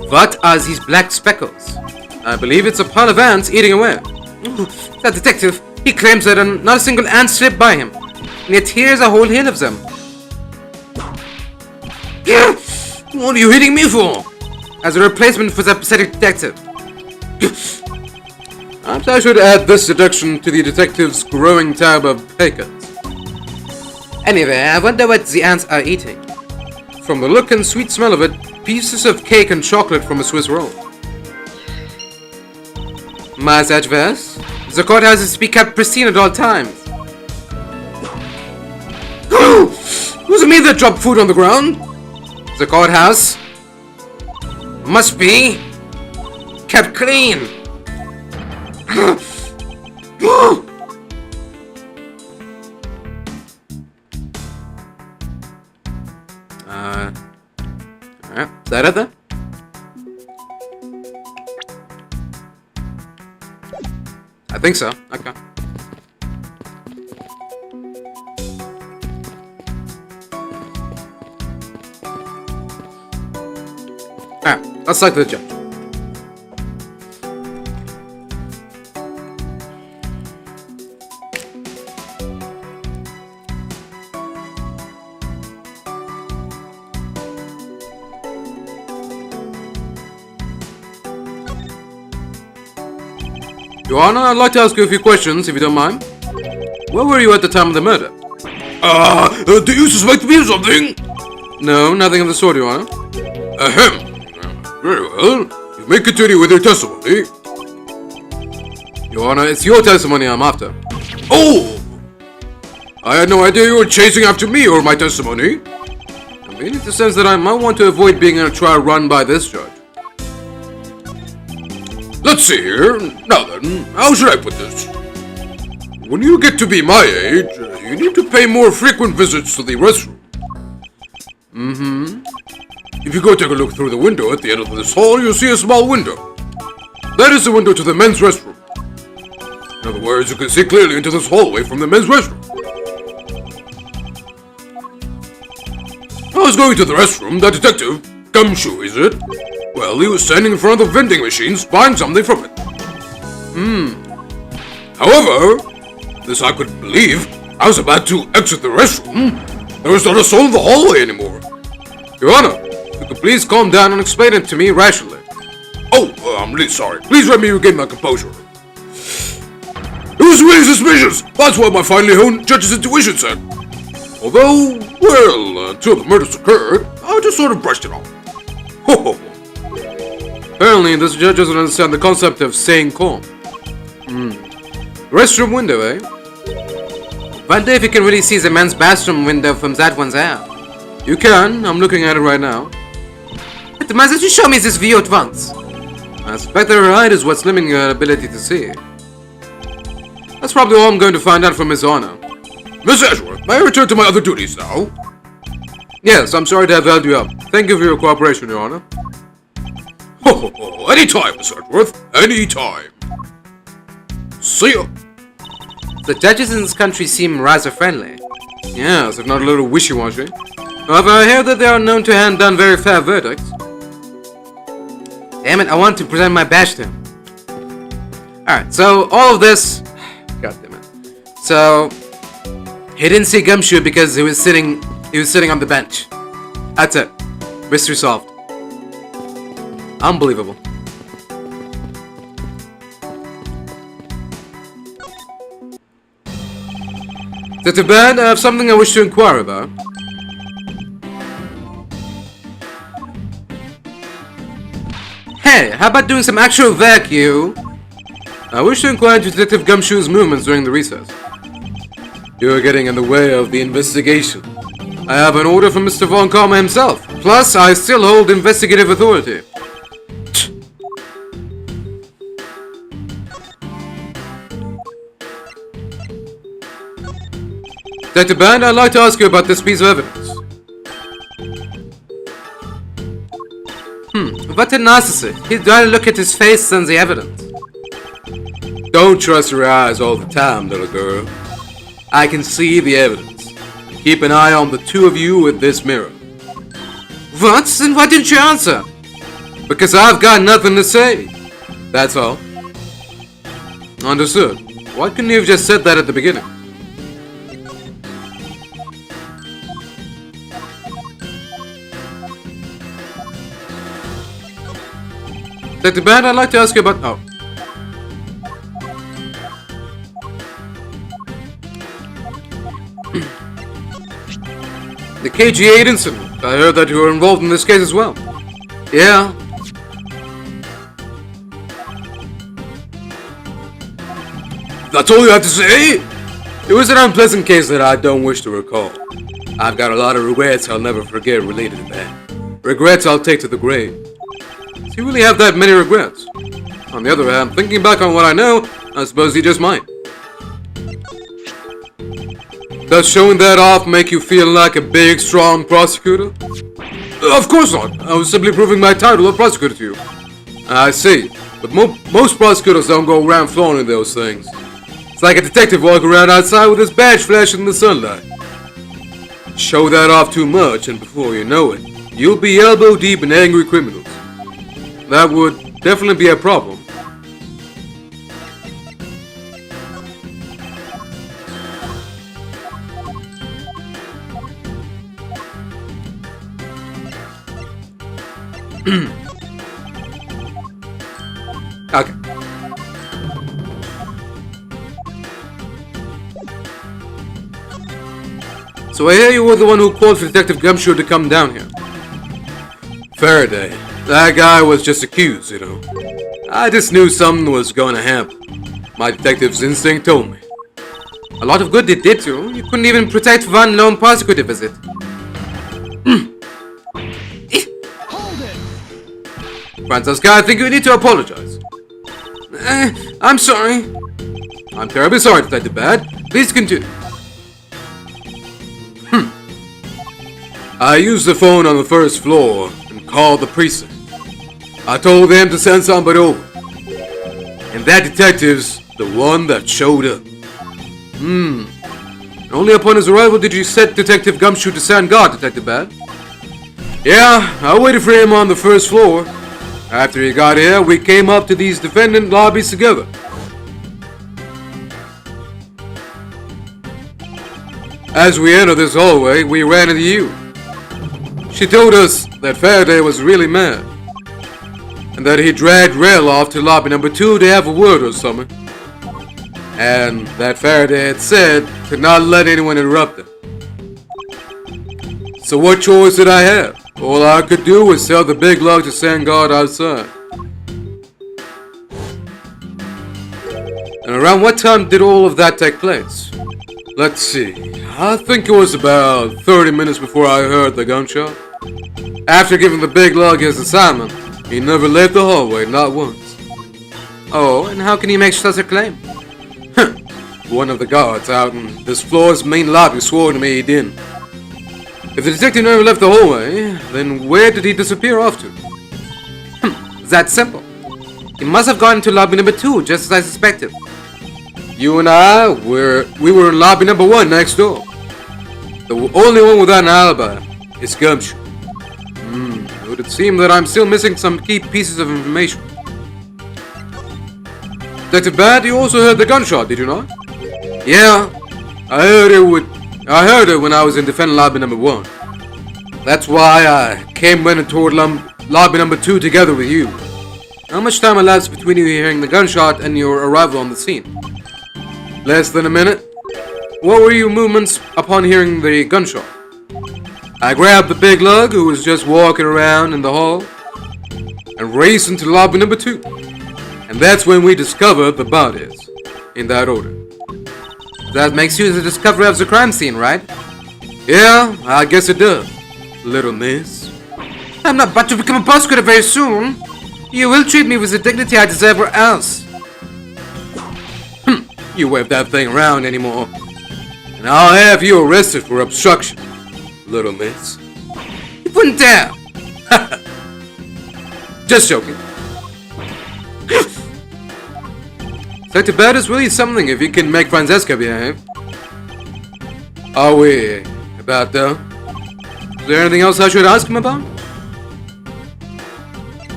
What are these black speckles? I believe it's a pile of ants eating away. That detective, he claims that not a single ant slipped by him. And yet here's a whole hill of them. What are you hitting me for? As a replacement for the pathetic detective. Perhaps I should add this deduction to the detective's growing tab of pay cuts. Anyway, I wonder what the ants are eating. From the look and sweet smell of it, pieces of cake and chocolate from a Swiss roll. My adverse? The courthouse is to be kept pristine at all times. Was it me that dropped food on the ground? The courthouse must be kept clean. Alright, is that it then? I think so. Okay. Alright, let's talk to the judge. Your Honor, I'd like to ask you a few questions, if you don't mind. Where were you at the time of the murder? Do you suspect me of something? No, nothing of the sort, Your Honor. Ahem. Very well. You may continue with your testimony. Your Honor, it's your testimony I'm after. Oh! I had no idea you were chasing after me or my testimony. I'm beginning to sense that I might want to avoid being in a trial run by this judge. Let's see here. Now then, how should I put this? When you get to be my age, you need to pay more frequent visits to the restroom. If you go take a look through the window at the end of this hall, you'll see a small window. That is the window to the men's restroom. In other words, you can see clearly into this hallway from the men's restroom. I was going to the restroom, that detective, Gumshoe, is it? Well, he was standing in front of the vending machines buying something from it. However, this I couldn't believe, I was about to exit the restroom. There was not a soul in the hallway anymore. Your Honor, if you could please calm down and explain it to me rationally. Oh, I'm really sorry. Please let me regain my composure. It was really suspicious. That's what my finely honed judge's intuition said. Although, well, until the murders occurred, I just sort of brushed it off. Ho ho ho. Apparently, this judge doesn't understand the concept of staying calm. Restroom window, eh? Wonder if you can really see the man's bathroom window from that one's out. You can. I'm looking at it right now. But why don't you show me this view at once? I suspect that her height is what's limiting your ability to see. That's probably all I'm going to find out from His Honor. Miss Edgeworth, may I return to my other duties now? Yes, I'm sorry to have held you up. Thank you for your cooperation, Your Honor. Ho ho ho, anytime, Miss Edgeworth. Anytime. See ya. The judges in this country seem rather friendly. Yes, if not a little wishy-washy. However, I hear that they are known to hand down very fair verdicts. Damn it, I want to present my badge to him. Alright, so all of this... God damn it. So... He didn't see Gumshoe because he was sitting on the bench. That's it. Mystery solved. Unbelievable. Detective Bad, I have something I wish to inquire about. Hey, how about doing some actual vacuum? I wish to inquire into Detective Gumshoe's movements during the recess. You are getting in the way of the investigation. I have an order from Mr. Von Karma himself. Plus, I still hold investigative authority. Detective Band, I'd like to ask you about this piece of evidence. What a narcissist. He'd rather look at his face than the evidence. Don't trust your eyes all the time, little girl. I can see the evidence. Keep an eye on the two of you with this mirror. What? Then why didn't you answer? Because I've got nothing to say. That's all. Understood. Why couldn't you have just said that at the beginning? Detective Band, I'd like to ask you about... Oh. The KG8 incident. I heard that you were involved in this case as well. Yeah. That's all you have to say? It was an unpleasant case that I don't wish to recall. I've got a lot of regrets I'll never forget related to that. Regrets I'll take to the grave. Do you really have that many regrets? On the other hand, thinking back on what I know, I suppose you just might. Does showing that off make you feel like a big, strong prosecutor? Of course not. I was simply proving my title of prosecutor to you. I see. But most prosecutors don't go around flaunting those things. It's like a detective walking around outside with his badge flashing in the sunlight. Show that off too much, and before you know it, you'll be elbow deep in angry criminals. That would definitely be a problem. Okay. So I hear you were the one who called for Detective Gumshoe to come down here. Faraday. That guy was just accused, you know. I just knew something was going to happen. My detective's instinct told me. A lot of good it did you. You couldn't even protect one lone prosecutor visit. Francisca, I think you need to apologize. I'm sorry. I'm terribly sorry, Detective Bad. Please continue. I used the phone on the first floor and called the precinct. I told them to send somebody over. And that detective's the one that showed up. Only upon his arrival did you set Detective Gumshoe to stand guard, Detective Bad. Yeah, I waited for him on the first floor. After he got here, we came up to these defendant lobbies together. As we entered this hallway, we ran into you. She told us that Faraday was really mad, and that he dragged Rel off to lobby number 2 to have a word or something. And that Faraday had said to not let anyone interrupt him. So what choice did I have? All I could do was tell the big lug to stand guard outside. And around what time did all of that take place? Let's see. I think it was about 30 minutes before I heard the gunshot. After giving the big lug his assignment, he never left the hallway, not once. Oh, and how can he make such a claim? One of the guards out in this floor's main lobby swore to me he didn't. If the detective never left the hallway, then where did he disappear off to? That's simple. He must have gone to lobby number 2, just as I suspected. You and I we were in lobby number 1 next door. The only one without an alibi is Gumshoe. It would seem that I'm still missing some key pieces of information. Detective Bad, you also heard the gunshot, did you not? Yeah, I heard it when I was in defense lobby number 1. That's why I came running toward lobby number 2 together with you. How much time elapsed between you hearing the gunshot and your arrival on the scene? Less than a minute. What were your movements upon hearing the gunshot? I grabbed the big lug who was just walking around in the hall and raced into lobby number 2. And that's when we discovered the bodies. In that order. That makes you the discoverer of the crime scene, right? Yeah, I guess it does. Little miss. I'm not about to become a prosecutor very soon. You will treat me with the dignity I deserve or else. You wave that thing around anymore, and I'll have you arrested for obstruction, little miss. You wouldn't dare! Just joking. Detective Bad is really something if you can make Francesca behave. Are we about done? Is there anything else I should ask him about?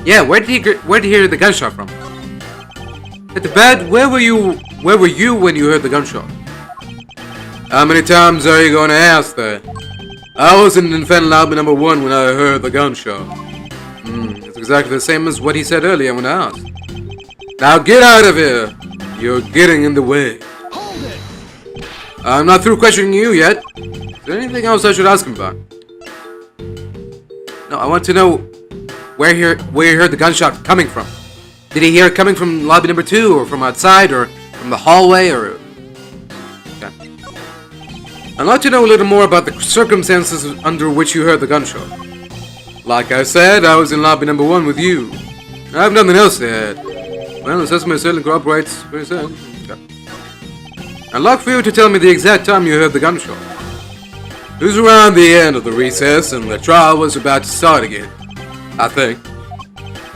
Yeah, where did he hear the gunshot from? Detective Bad, where were you when you heard the gunshot? How many times are you going to ask that? I was in defense lobby number 1 when I heard the gunshot. It's exactly the same as what he said earlier when I asked. Now get out of here! You're getting in the way. Hold it! I'm not through questioning you yet. Is there anything else I should ask him about? No, I want to know where he heard the gunshot coming from. Did he hear it coming from lobby number 2, or from outside, or from the hallway, or... Okay. I'd like to know a little more about the circumstances under which you heard the gunshot. Like I said, I was in lobby number 1 with you. I have nothing else to add. Well, the assessment certainly cooperates very soon. Okay. I'd like for you to tell me the exact time you heard the gunshot. It was around the end of the recess, and the trial was about to start again. I think.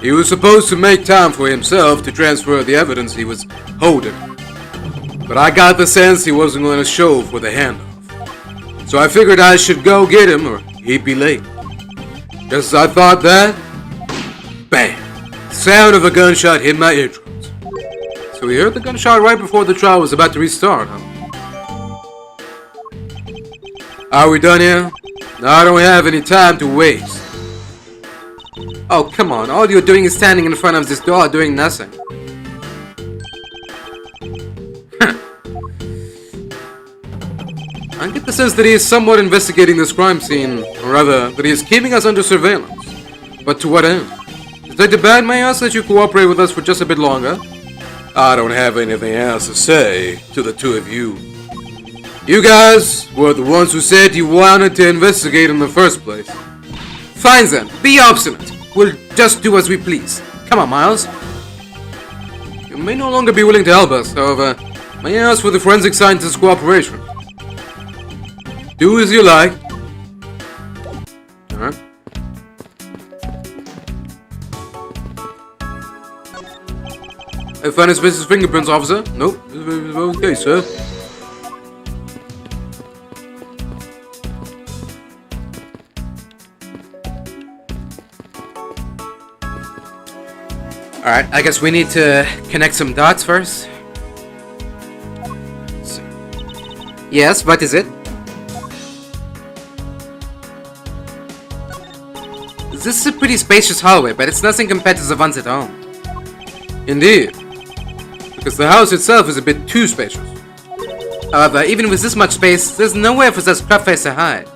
He was supposed to make time for himself to transfer the evidence he was holding. But I got the sense he wasn't going to show for the handoff. So I figured I should go get him or he'd be late. Just as I thought that, bang! The sound of a gunshot hit my eardrums. So we heard the gunshot right before the trial was about to restart, huh? Are we done here? I don't have any time to waste. Oh, come on. All you're doing is standing in front of this door doing nothing. I get the sense that he is somewhat investigating this crime scene, or rather, that he is keeping us under surveillance. But to what end? Detective Bad, may I ask that you cooperate with us for just a bit longer? I don't have anything else to say to the two of you. You guys were the ones who said you wanted to investigate in the first place. Fine then, be obstinate. We'll just do as we please. Come on, Miles. You may no longer be willing to help us, however, may I ask for the forensic scientist's cooperation? Do as you like. Alright. I found his business fingerprints, officer. Nope. Okay, sir. Alright, I guess we need to connect some dots first. Yes, what is it? This is a pretty spacious hallway, but it's nothing compared to the ones at home. Indeed. Because the house itself is a bit too spacious. However, even with this much space, there's nowhere for such crabface to hide.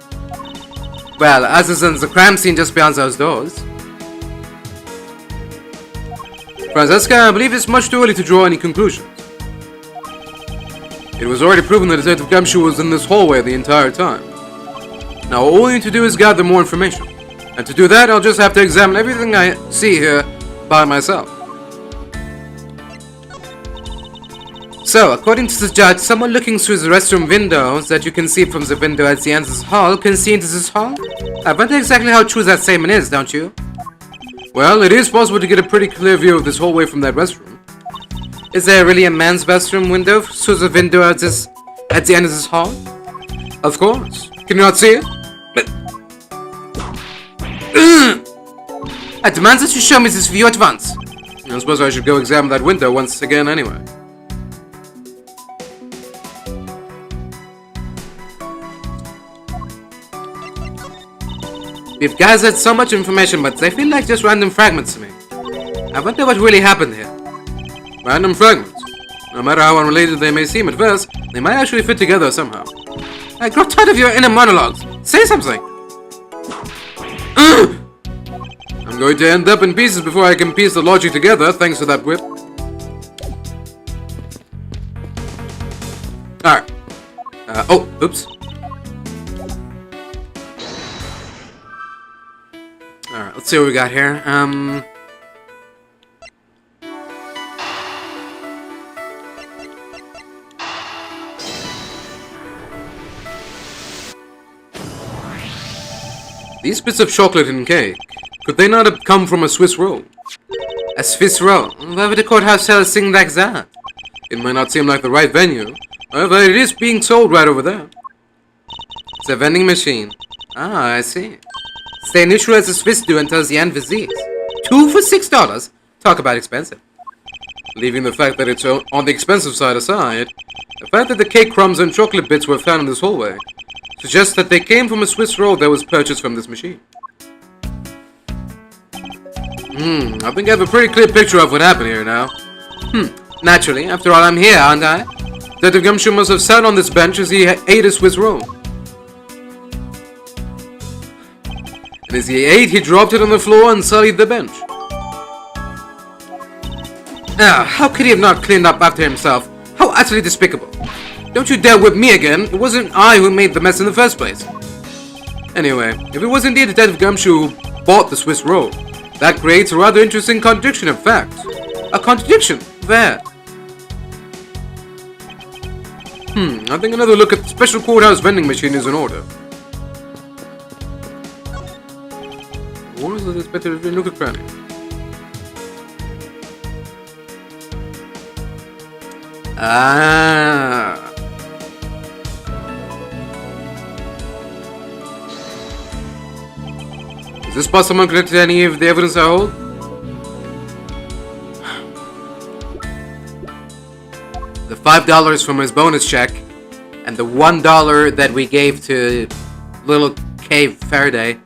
Well, other than the crime scene just beyond those doors. Francesca, I believe it's much too early to draw any conclusions. It was already proven that Detective Gumshoe was in this hallway the entire time. Now all we need to do is gather more information. And to do that, I'll just have to examine everything I see here by myself. So, according to the judge, someone looking through the restroom windows that you can see from the window at the end of this hall can see into this hall? I wonder exactly how true that statement is, don't you? Well, it is possible to get a pretty clear view of this hallway from that restroom. Is there really a man's restroom window through the window at the end of this hall? Of course. Can you not see it? I demand that you show me this view at once. I suppose I should go examine that window once again anyway. We've gathered so much information, but they feel like just random fragments to me. I wonder what really happened here. Random fragments? No matter how unrelated they may seem at first, they might actually fit together somehow. I grow tired of your inner monologues. Say something! I'm going to end up in pieces before I can piece the logic together, thanks to that whip. Alright. Oh, oops. Alright, let's see what we got here. These bits of chocolate and cake, could they not have come from a Swiss roll? A Swiss roll? Why would the courthouse sell a thing like that? It might not seem like the right venue, however, it is being sold right over there. It's a vending machine. Ah, I see. Stay neutral as the Swiss do until the end visits. 2 for $6? Talk about expensive. Leaving the fact that it's on the expensive side aside, the fact that the cake crumbs and chocolate bits were found in this hallway suggests that they came from a Swiss roll that was purchased from this machine. I think I have a pretty clear picture of what happened here now. Naturally, after all, I'm here, aren't I? Detective Gumshoe must have sat on this bench as he ate a Swiss roll. And as he ate, he dropped it on the floor and sullied the bench. Ah, how could he have not cleaned up after himself? How utterly despicable. Don't you dare whip me again. It wasn't I who made the mess in the first place. Anyway, if it was indeed Detective Gumshoe who bought the Swiss roll, that creates a rather interesting contradiction of facts. A contradiction? Where? I think another look at the special courthouse vending machine is in order. Or is it better if we look at Granny? Ah. Is this possible connected to any of the evidence I hold? The $5 from his bonus check and the $1 that we gave to little Kay Faraday.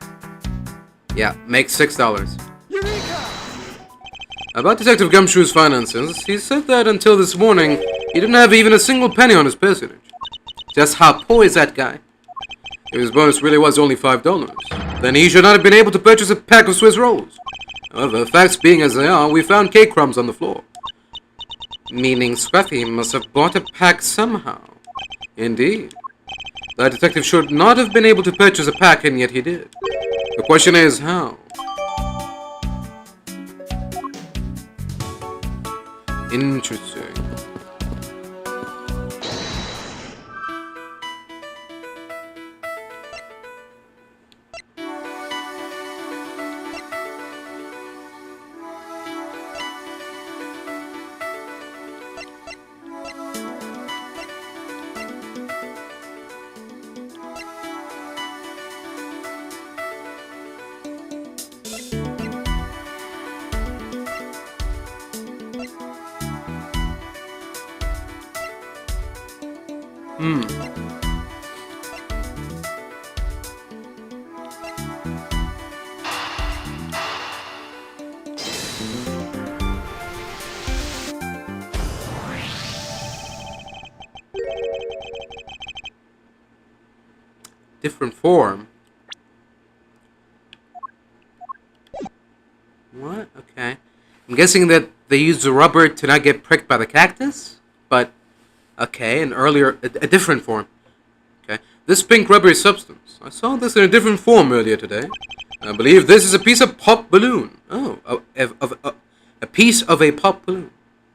Yeah, makes $6. Eureka! About Detective Gumshoe's finances, he said that until this morning, he didn't have even a single penny on his personage. Just how poor is that guy? If his bonus really was only $5, then he should not have been able to purchase a pack of Swiss rolls. However, facts being as they are, we found cake crumbs on the floor. Meaning Scruffy must have bought a pack somehow. Indeed. That detective should not have been able to purchase a pack, and yet he did. The question is, how? Interesting. different form. What? Okay. I'm guessing that they used the rubber to not get pricked by the cactus? But, okay, a different form. Okay. This pink rubbery substance. I saw this in a different form earlier today. I believe this is a piece of pop balloon. Oh, a piece of a pop balloon.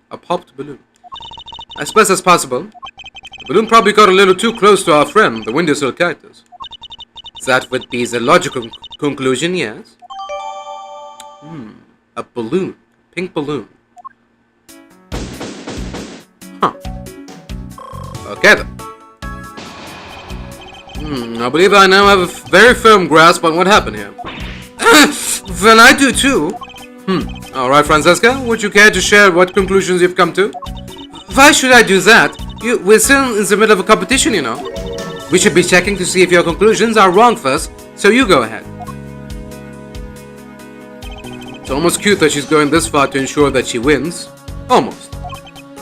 A popped balloon. I suppose that's possible. The balloon probably got a little too close to our friend, the windowsill cactus. That would be the logical conclusion, yes. A balloon. Pink balloon. Huh. Okay then. I believe I now have a very firm grasp on what happened here. Then I do too. Alright, Francesca, would you care to share what conclusions you've come to? Why should I do that? We're still in the middle of a competition, you know. We should be checking to see if your conclusions are wrong first, so you go ahead. It's almost cute that she's going this far to ensure that she wins. Almost.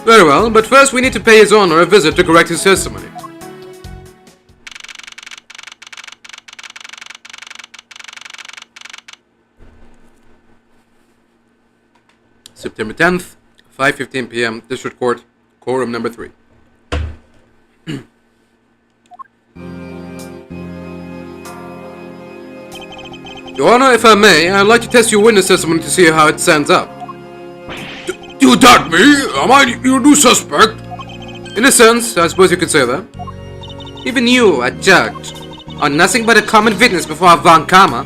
Very well, but first we need to pay His Honor a visit to correct his testimony. September 10th, 5:15 p.m., District Court, Quorum number 3. Your Honor, if I may, I'd like to test your witness testimony to see how it stands up. Do you doubt me? Am I your new suspect? In a sense, I suppose you could say that. Even you, a judge, are nothing but a common witness before Von Karma.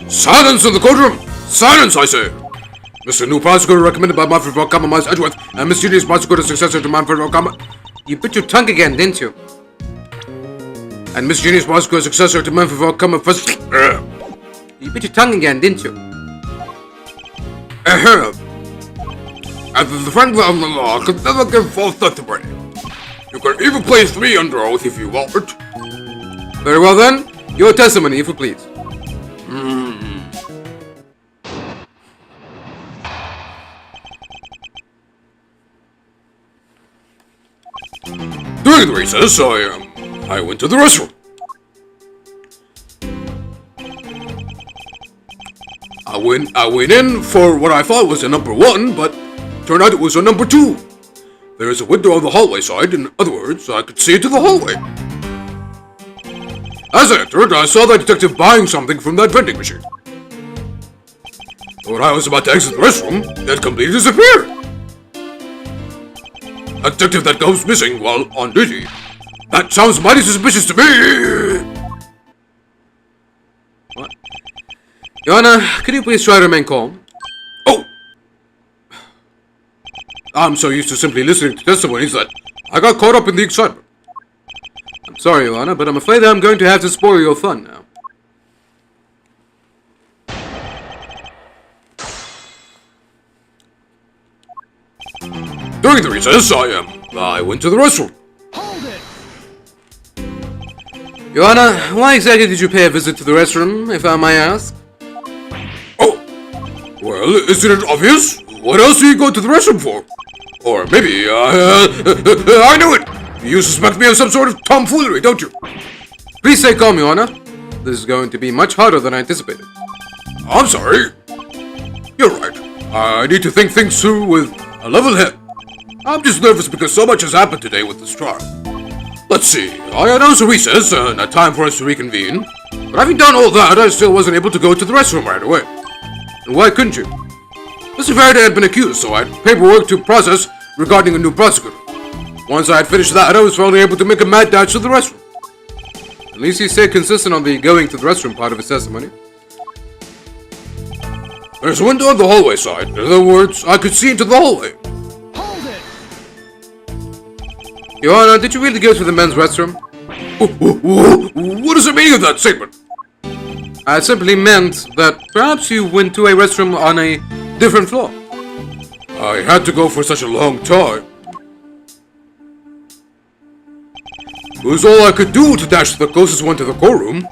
Silence in the courtroom! Silence, I say! Mr. New Prosecutor recommended by Manfred Von Kamma, Miles Edgeworth, and Miss Julius Prosecutor successor to Manfred Von Kamma. You bit your tongue again, didn't you? And Miss Julius Prosecutor successor to Manfred Von Kamma first. You bit your tongue again, didn't you? As the friend of the law could never give false testimony. You can even place me under oath if you want. Very well then, your testimony, if you please. During the recess, I went to the restroom. I went in for what I thought was a number 1, but turned out it was a number 2. There is a window on the hallway side, in other words, I could see into the hallway. As I entered, I saw the detective buying something from that vending machine. When I was about to exit the restroom, it completely disappeared. A detective that goes missing while on duty. That sounds mighty suspicious to me! What? Your Honor, could you please try to remain calm? Oh! I'm so used to simply listening to testimonies that I got caught up in the excitement. I'm sorry, Your Honor, but I'm afraid I'm going to have to spoil your fun now. During the recess, I went to the restroom. Hold it! Your Honor, why exactly did you pay a visit to the restroom, if I may ask? Oh, well, isn't it obvious? What else do you go to the restroom for? Or maybe, I knew it! You suspect me of some sort of tomfoolery, don't you? Please stay calm, Your Honor. This is going to be much harder than I anticipated. I'm sorry. You're right. I need to think things through with a level head. I'm just nervous because so much has happened today with this trial. Let's see, I announced a recess and a time for us to reconvene. But having done all that, I still wasn't able to go to the restroom right away. And why couldn't you? Mr. Faraday had been accused, so I had paperwork to process regarding a new prosecutor. Once I had finished that, I was finally able to make a mad dash to the restroom. At least he stayed consistent on the going to the restroom part of his testimony. There's a window on the hallway side. In other words, I could see into the hallway. Hold it! Your Honor, did you really go to the men's restroom? What is the meaning of that statement? I simply meant that perhaps you went to a restroom on a different floor. I had to go for such a long time. It was all I could do to dash the closest one to the courtroom.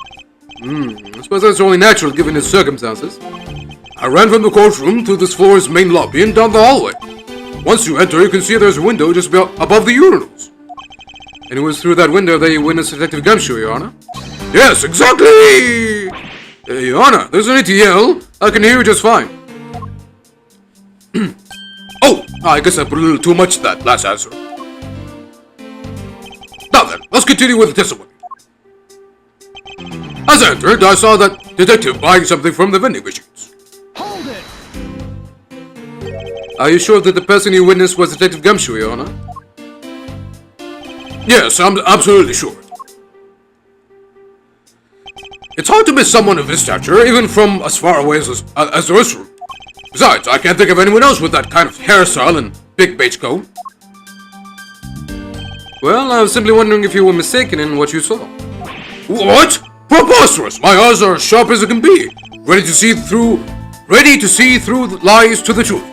I suppose that's only natural given his circumstances. I ran from the courtroom to this floor's main lobby and down the hallway. Once you enter, you can see there's a window just above the urinals. And it was through that window that you witnessed Detective Gumshoe, Your Honor? Yes, exactly! Your Honor, there's no need to yell. I can hear you just fine. Oh, I guess I put a little too much in that last answer. Now then, let's continue with the testimony. As I entered, I saw that detective buying something from the vending machines. Hold it! Are you sure that the person you witnessed was Detective Gumshoe, Your Honor? Yes, I'm absolutely sure. It's hard to miss someone of his stature, even from as far away as the restroom. Besides, I can't think of anyone else with that kind of hairstyle and big beige coat. Well, I was simply wondering if you were mistaken in what you saw. What? Preposterous! My eyes are as sharp as it can be, ready to see through the lies to the truth.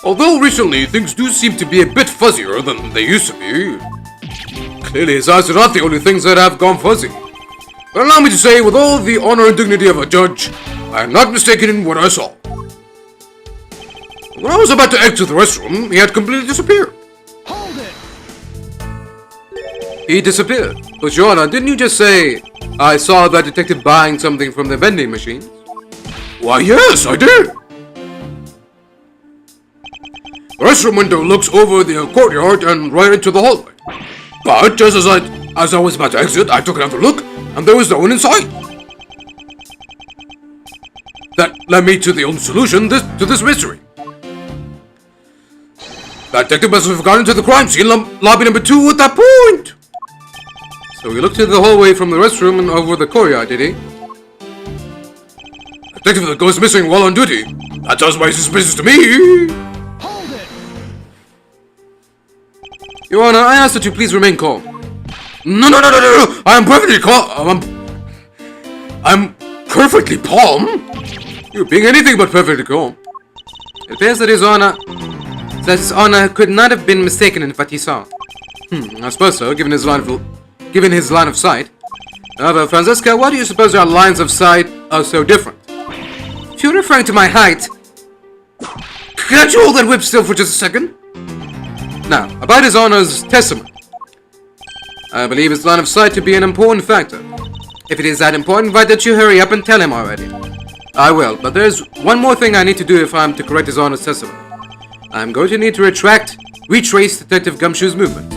Although recently things do seem to be a bit fuzzier than they used to be. Clearly his eyes are not the only things that have gone fuzzy. But allow me to say, with all the honor and dignity of a judge, I am not mistaken in what I saw. When I was about to exit the restroom, he had completely disappeared. Hold it! He disappeared. But Your Honor, didn't you just say, I saw that detective buying something from the vending machines? Why, yes, I did. The restroom window looks over the courtyard and right into the hallway. But just as I was about to exit, I took another look, and there was no one inside. That led me to the only solution to this mystery. That detective must have gone into the crime scene lobby number 2 at that point. So he looked into the hallway from the restroom and over the courtyard, did he? A detective that goes missing while on duty. That sounds mighty suspicious to me. Hold it! Your Honor, I ask that you please remain calm. No. I am perfectly calm. I'm perfectly calm. You're being anything but perfectly calm. It appears that His Honor could not have been mistaken in what he saw. I suppose so, given his line of sight. However, Francesca, why do you suppose our lines of sight are so different? If you're referring to my height, can't you hold that whip still for just a second? Now, about His Honor's testimony. I believe his line of sight to be an important factor. If it is that important, why don't you hurry up and tell him already? I will, but there's one more thing I need to do if I'm to correct His Honor's testimony. I'm going to need to retrace Detective Gumshoe's movements.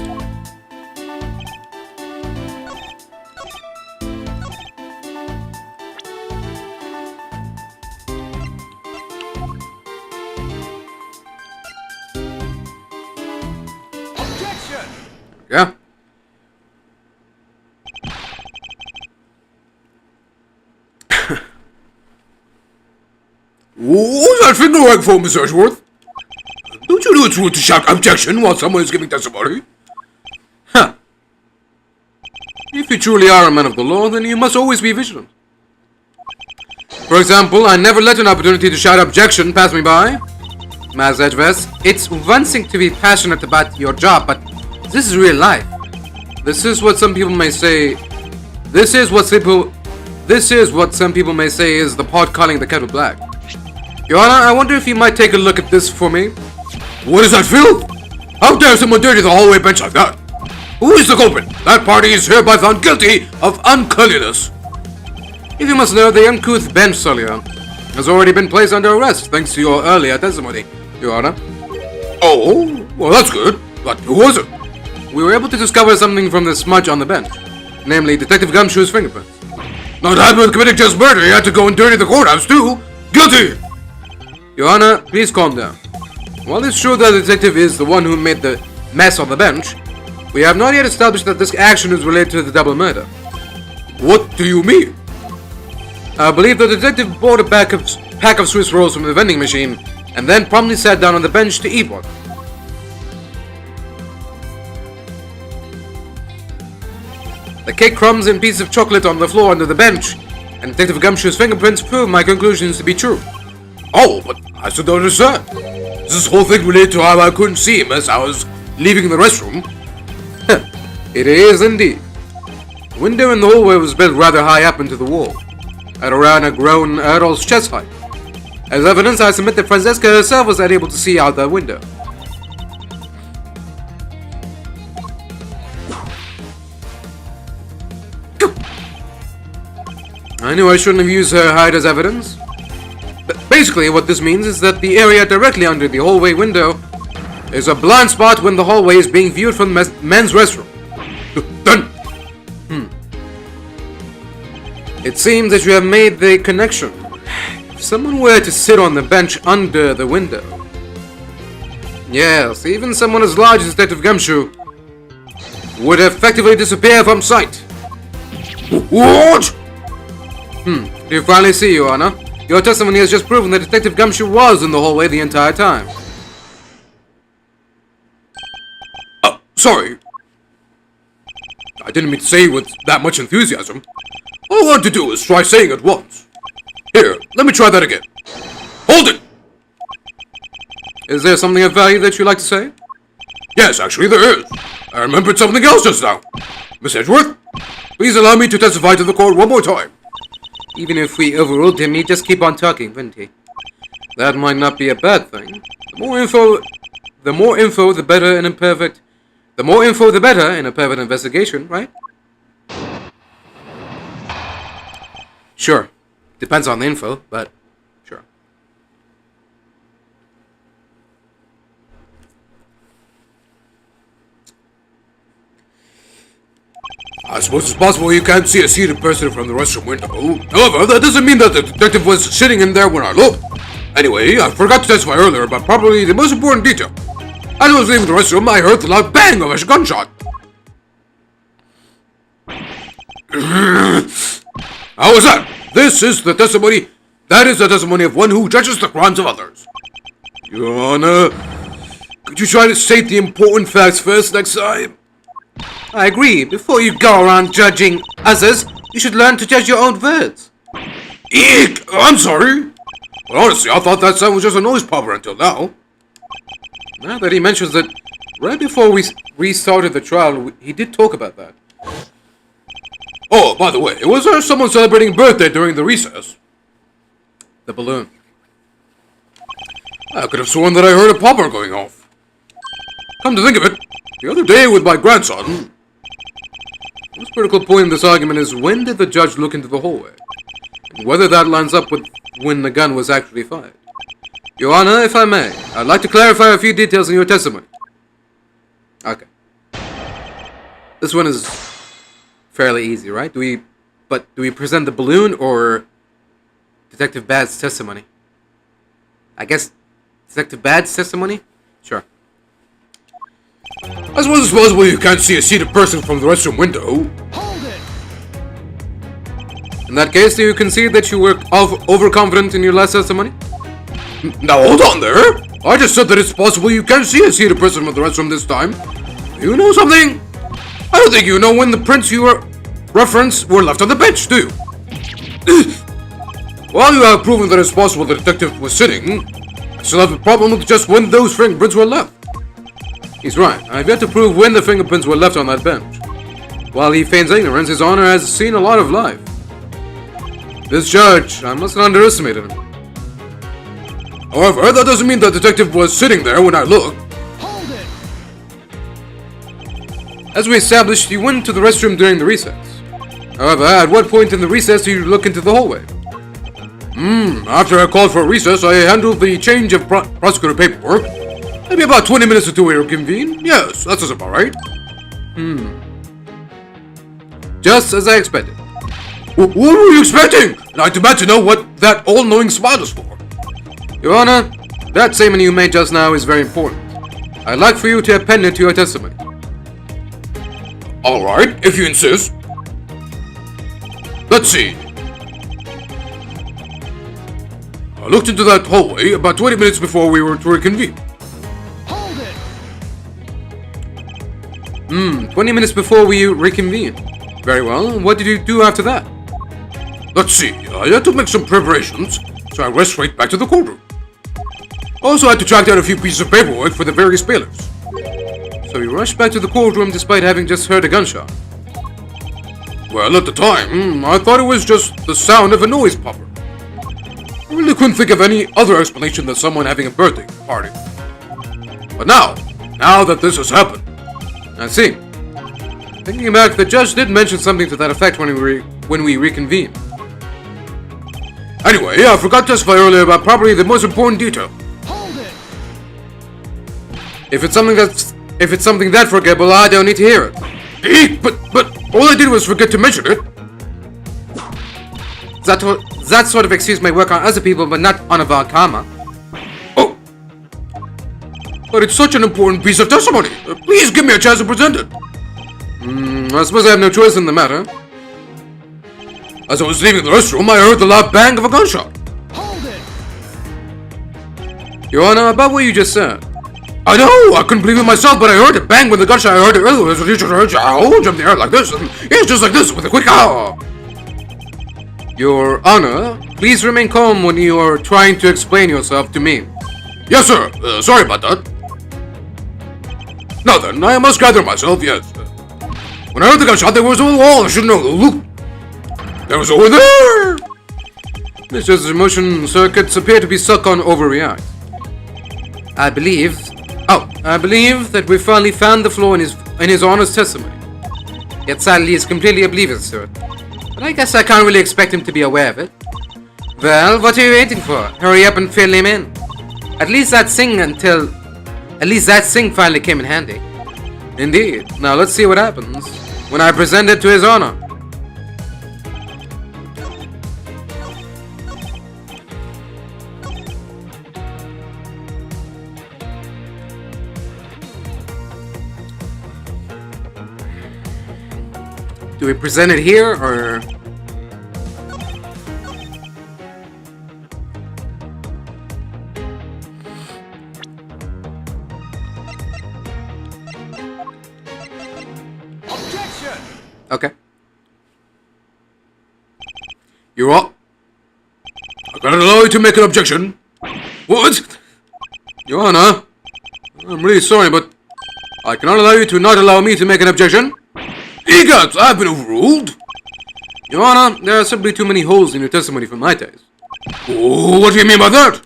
Objection! Yeah? What's that finger wag for, Miss Ashworth? Don't you know it's rude to shout objection while someone is giving testimony? Huh. If you truly are a man of the law, then you must always be vigilant. For example, I never let an opportunity to shout objection pass me by. Mas Edgeworth, it's one thing to be passionate about your job, but this is real life. This is what some people may say is the pot calling the kettle black. Your Honor, I wonder if you might take a look at this for me. What is that, Phil? How dare someone dirty the hallway bench like that? Who is the culprit? That party is hereby found guilty of uncleanliness. If you must know, the uncouth bench sullier has already been placed under arrest thanks to your earlier testimony, Your Honor. Oh, well that's good. But who was it? We were able to discover something from the smudge on the bench, namely Detective Gumshoe's fingerprints. Not happy with committing just murder, he had to go and dirty the courthouse too. Guilty! Your Honor, please calm down. While it's true that the detective is the one who made the mess on the bench, we have not yet established that this action is related to the double murder. What do you mean? I believe the detective bought a pack of Swiss rolls from the vending machine and then promptly sat down on the bench to eat one. The cake crumbs and pieces of chocolate on the floor under the bench, and Detective Gumshoe's fingerprints prove my conclusions to be true. Oh, but I still don't understand. Is this whole thing related to how I couldn't see him as I was leaving the restroom? It is indeed. The window in the hallway was built rather high up into the wall, at around a grown adult's chest height. As evidence, I submit that Francesca herself was unable to see out that window. I knew I shouldn't have used her hide as evidence. Basically, what this means is that the area directly under the hallway window is a blind spot when the hallway is being viewed from the men's restroom. Done. It seems that you have made the connection. If someone were to sit on the bench under the window. Yes, even someone as large as Detective Gumshoe would effectively disappear from sight. What? Do you finally see, Your Honor? Your testimony has just proven that Detective Gumshoe was in the hallway the entire time. Sorry. I didn't mean to say it with that much enthusiasm. All I wanted to do is try saying it once. Here, let me try that again. Hold it! Is there something of value that you'd like to say? Yes, actually there is. I remembered something else just now. Miss Edgeworth, please allow me to testify to the court one more time. Even if we overruled him, he'd just keep on talking, wouldn't he? That might not be a bad thing. The more info, the better in a perfect... The more info, the better in a perfect investigation, right? Sure. Depends on the info, but sure. I suppose it's possible you can't see a seated person from the restroom window. However, that doesn't mean that the detective was sitting in there when I looked. Anyway, I forgot to testify earlier about probably the most important detail. As I was leaving the restroom, I heard the loud bang of a gunshot. How was that? This is the testimony. That is the testimony of one who judges the crimes of others. Your Honor, could you try to state the important facts first next time? I agree. Before you go around judging others, you should learn to judge your own words. Eek! I'm sorry. But honestly, I thought that sound was just a noise popper until now. Now that he mentions that, right before we restarted the trial, he did talk about that. Oh, by the way, was there someone celebrating a birthday during the recess? The balloon. I could have sworn that I heard a popper going off. Come to think of it, the other day with my grandson... The most critical point in this argument is when did the judge look into the hallway? And whether that lines up with when the gun was actually fired. Your Honor, if I may, I'd like to clarify a few details in your testimony. Okay. This one is fairly easy, right? Do we present the balloon or Detective Bad's testimony? I guess Detective Bad's testimony? Sure. I suppose it's possible you can't see a seated person from the restroom window. Hold it! In that case, do you concede that you were overconfident in your last testimony? Now hold on there. I just said that it's possible you can't see a seated person from the restroom this time. You know something? I don't think you know when the prints you referenced were left on the bench, do you? While you have proven that it's possible the detective was sitting, I still have a problem with just when those fingerprints were left. He's right. I've yet to prove when the fingerprints were left on that bench. While he feigns ignorance, His Honor has seen a lot of life. This judge, I mustn't underestimate him. However, that doesn't mean the detective was sitting there when I looked. Hold it! As we established, you went to the restroom during the recess. However, at what point in the recess did you look into the hallway? After I called for a recess, I handled the change of prosecutor paperwork. Maybe about 20 minutes until we reconvened. Yes, that sounds about right. Just as I expected. What were you expecting? And I demand to know what that all-knowing smile is for. Your Honor, that statement you made just now is very important. I'd like for you to append it to your testimony. Alright, if you insist. Let's see. I looked into that hallway about 20 minutes before we were to reconvene. Hold it! 20 minutes before we reconvened. Very well, what did you do after that? Let's see, I had to make some preparations, so I rushed straight back to the courtroom. Also had to track down a few pieces of paperwork for the various bailiffs. So you rushed back to the courtroom despite having just heard a gunshot? Well, at the time, I thought it was just the sound of a noise popper. I really couldn't think of any other explanation than someone having a birthday party. But now that this has happened... I see. Thinking back, the judge did mention something to that effect when we reconvened. Anyway, I forgot to testify earlier about probably the most important detail. Hold it! If it's something that forgettable, I don't need to hear it. But all I did was forget to mention it. That sort of excuse may work on other people, but not on a Valkama. Oh, but it's such an important piece of testimony. Please give me a chance to present it. I suppose I have no choice in the matter. As I was leaving the restroom, I heard the loud bang of a gunshot. Hold it! Your Honor, about what you just said. I know, I couldn't believe it myself, but I heard it bang when the gunshot I heard it earlier was just jump in the air like this, and it's just like this with a quick ah. Your Honor, please remain calm when you are trying to explain yourself to me. Yes, sir. Sorry about that. Now then, I must gather myself, yes. When I heard the gunshot, there was a wall, I should know. Look! There was over there! Mr. Motion circuits appear to be stuck on overreact. I believe that we finally found the flaw in his Honor's testimony. Yet sadly, he's completely oblivious to it. But I guess I can't really expect him to be aware of it. Well, what are you waiting for? Hurry up and fill him in. At least that sing finally came in handy. Indeed. Now let's see what happens when I present it to His Honor. Do we present it here or? Objection! Okay. You're up. I cannot allow you to make an objection. What? Your Honor, I'm really sorry, but I cannot allow you to not allow me to make an objection. Egots, I've been overruled. Your Honor, there are simply too many holes in your testimony for my taste. Oh, what do you mean by that?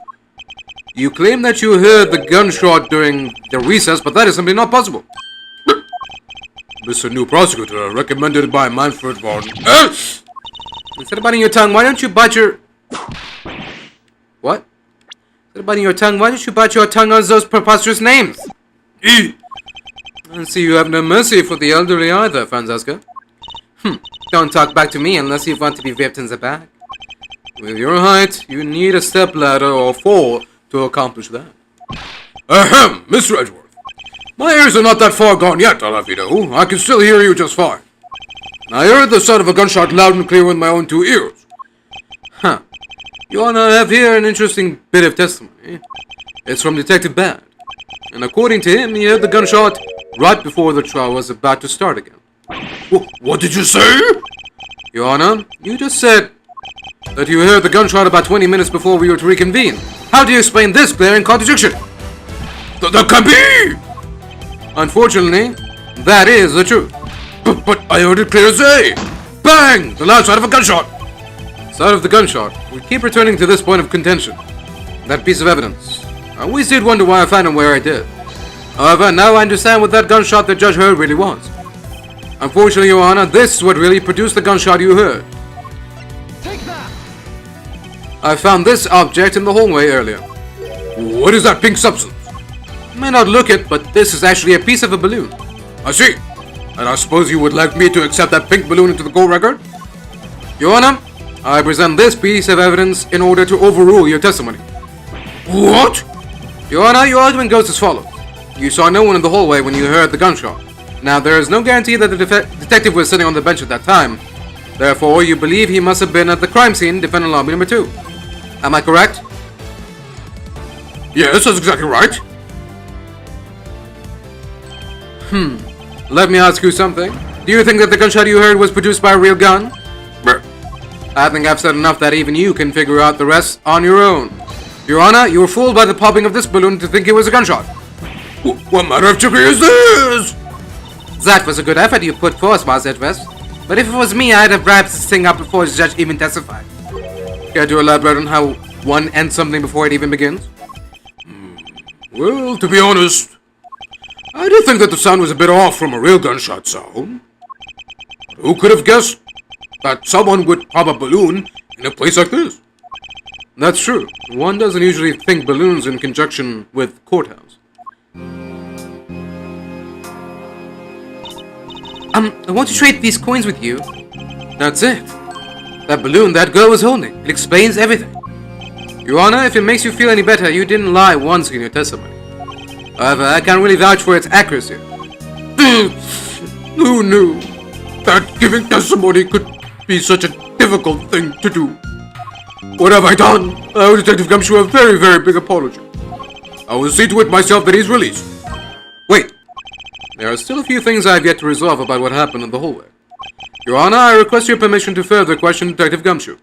You claim that you heard the gunshot during the recess, but that is simply not possible. Mr. New Prosecutor, recommended by Manfred von... Instead of biting your tongue, why don't you bite your... What? Instead of biting your tongue, why don't you bite your tongue on those preposterous names? I see you have no mercy for the elderly either, Franziska. Don't talk back to me unless you want to be whipped in the back. With your height, you need a stepladder or fall to accomplish that. Ahem, Mr. Edgeworth. My ears are not that far gone yet, I'll have you know. I can still hear you just fine. I heard the sound of a gunshot loud and clear with my own two ears. Huh. Your Honor, I have here an interesting bit of testimony. It's from Detective Bad. And according to him, he heard the gunshot right before the trial was about to start again. What did you say? Your Honor, you just said that you heard the gunshot about 20 minutes before we were to reconvene. How do you explain this glaring contradiction? That can't be! Unfortunately, that is the truth. But I heard it clear as day! Bang! The loud sound of a gunshot! Sound of the gunshot. We keep returning to this point of contention. That piece of evidence. I always did wonder why I found him where I did. However, now I understand what that gunshot the judge heard really was. Unfortunately, Your Honor, this is what really produced the gunshot you heard. Take that! I found this object in the hallway earlier. What is that pink substance? You may not look it, but this is actually a piece of a balloon. I see. And I suppose you would like me to accept that pink balloon into the court record? Your Honor, I present this piece of evidence in order to overrule your testimony. What? Your Honor, your argument goes as follows. You saw no one in the hallway when you heard the gunshot. Now, there is no guarantee that the detective was sitting on the bench at that time. Therefore, you believe he must have been at the crime scene, defendant lobby number 2. Am I correct? Yes, that's exactly right. Let me ask you something. Do you think that the gunshot you heard was produced by a real gun? I think I've said enough that even you can figure out the rest on your own. Your Honor, you were fooled by the popping of this balloon to think it was a gunshot. What matter of trickery is this? That was a good effort you put forth, Mars Edwest. But if it was me, I'd have wrapped this thing up before the judge even testified. Care to elaborate on how one ends something before it even begins? Well, to be honest, I did think that the sound was a bit off from a real gunshot sound. Who could have guessed that someone would pop a balloon in a place like this? That's true. One doesn't usually think balloons in conjunction with courthouse. I want to trade these coins with you. That's it. That balloon that girl was holding. It explains everything. Your Honor, if it makes you feel any better, you didn't lie once in your testimony. However, I can't really vouch for its accuracy. Who knew that giving testimony could be such a difficult thing to do? What have I done? I owe Detective Gumshoe a very, very big apology. I will see to it myself that he's released. Wait. There are still a few things I have yet to resolve about what happened in the hallway. Your Honor, I request your permission to further question Detective Gumshoe.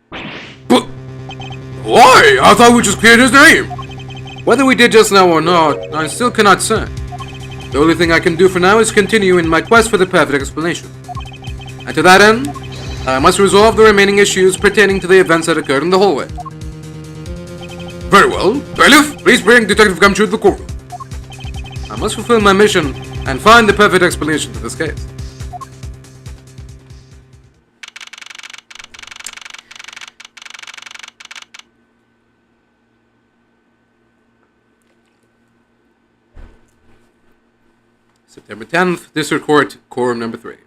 But why? I thought we just cleared his name. Whether we did just now or not, I still cannot say. The only thing I can do for now is continue in my quest for the perfect explanation. And to that end, I must resolve the remaining issues pertaining to the events that occurred in the hallway. Very well. Bailiff, please bring Detective Gumshoe to the courtroom. I must fulfill my mission and find the perfect explanation to this case. September 10th, District Court, Quorum number 3.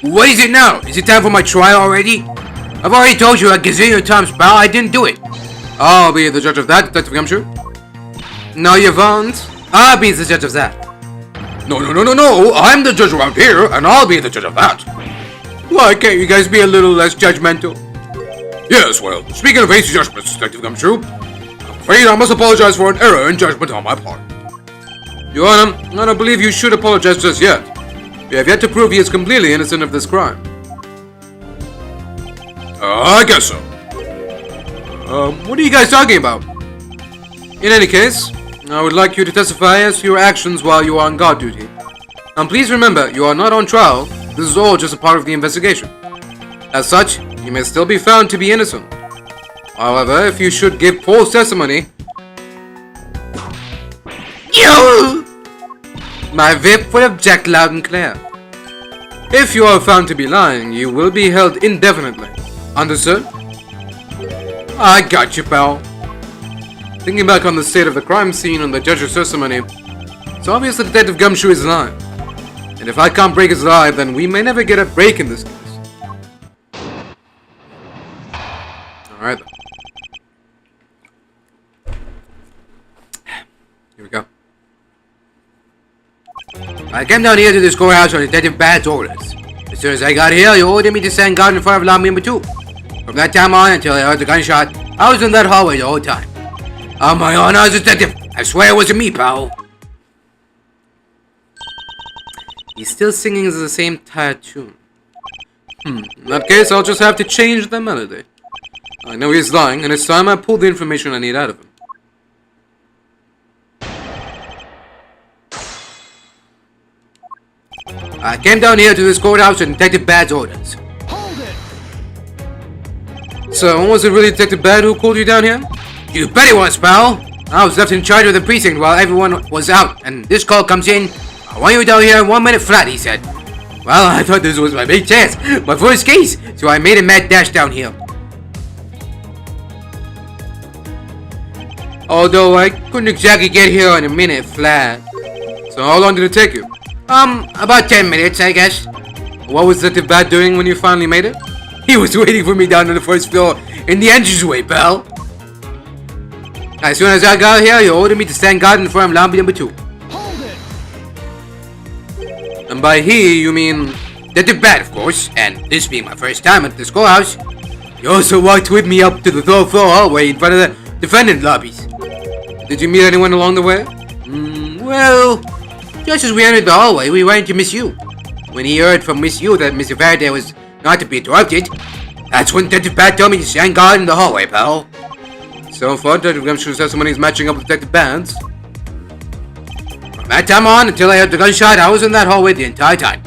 What is it now? Is it time for my trial already? I've already told you a gazillion times, pal, I didn't do it. I'll be the judge of that, Detective Gumshoe. No, you won't. I'll be the judge of that. No, I'm the judge around here, and I'll be the judge of that. Why can't you guys be a little less judgmental? Yes, well, speaking of hasty judgments, Detective Gumshoe, I'm afraid I must apologize for an error in judgment on my part. Your Honor, I don't believe you should apologize just yet. You have yet to prove he is completely innocent of this crime. I guess so. What are you guys talking about? In any case, I would like you to testify as to your actions while you are on guard duty. And please remember, you are not on trial. This is all just a part of the investigation. As such, you may still be found to be innocent. However, if you should give false testimony, my whip will object loud and clear. If you are found to be lying, you will be held indefinitely. Understood? I got you, pal. Thinking back on the state of the crime scene and the judge's testimony, it's obvious that Detective Gumshoe is lying. And if I can't break his lie, then we may never get a break in this case. Alright then. Here we go. I came down here to this courthouse on Detective Bad's orders. As soon as I got here, he ordered me to stand guard in front of lobby number 2. From that time on until I heard the gunshot, I was in that hallway the whole time. On my honor as a detective, I swear it wasn't me, pal. He's still singing the same tired tune. In that case, I'll just have to change the melody. I know he's lying, and it's time I pull the information I need out of him. I came down here to this courthouse on Detective Bad's orders. Hold it! So, was it really Detective Bad who called you down here? You bet it was, pal. I was left in charge of the precinct while everyone was out, and this call comes in. I want you down here in 1 minute flat, he said. Well, I thought this was my big chance, my first case, so I made a mad dash down here. Although I couldn't exactly get here in a minute flat. So how long did it take you? About 10 minutes, I guess. What was Detective Bad doing when you finally made it? He was waiting for me down on the first floor in the entranceway, pal. As soon as I got here, he ordered me to stand guard in front of lobby number 2. Hold it! And by he, you mean... Detective Bad, of course, and this being my first time at the schoolhouse. He also walked with me up to the third floor hallway in front of the defendant lobbies. Did you meet anyone along the way? Well, just as we entered the hallway, we ran into Miss Yu. When he heard from Miss Yu that Mr. Faraday was not to be interrupted, that's when Detective Bad told me to stand guard in the hallway, pal. So far, Detective Gumshoe's testimony is matching up with Detective Bad's. From that time on, until I heard the gunshot, I was in that hallway the entire time.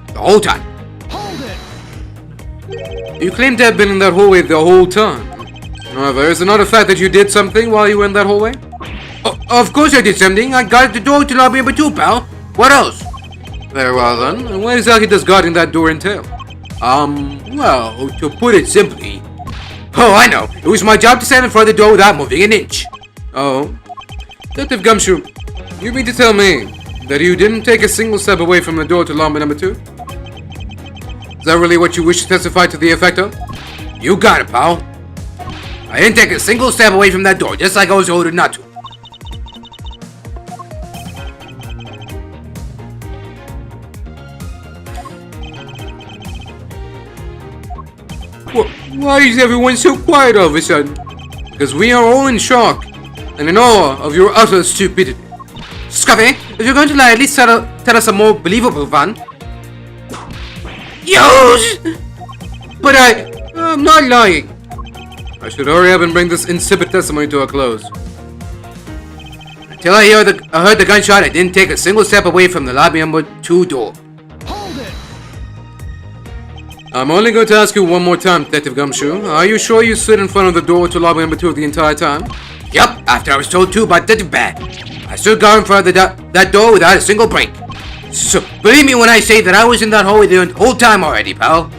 The whole time. Hold it! You claim to have been in that hallway the whole time. However, is it not a fact that you did something while you were in that hallway? Of course I did something. I guarded the door to lobby number 2, pal. What else? Very well then. And what exactly does guarding that door entail? Well, to put it simply... Oh, I know. It was my job to stand in front of the door without moving an inch. Oh. Detective Gumshoe, you mean to tell me that you didn't take a single step away from the door to lobby number 2? Is that really what you wish to testify to the effect of? You got it, pal. I didn't take a single step away from that door, just like I was ordered not to. Why is everyone so quiet all of a sudden? Because we are all in shock and in awe of your utter stupidity. Scuffy, if you're going to lie, at least tell us a more believable one. Yes! But I'm not lying. I should hurry up and bring this insipid testimony to a close. Until I heard the gunshot, I didn't take a single step away from the lobby number 2 door. Hold it! I'm only going to ask you one more time, Detective Gumshoe. Are you sure you stood in front of the door to lobby number 2 the entire time? Yup, after I was told to by Detective Bat. I stood guard in front of that door without a single break. So, believe me when I say that I was in that hallway the whole time already, pal.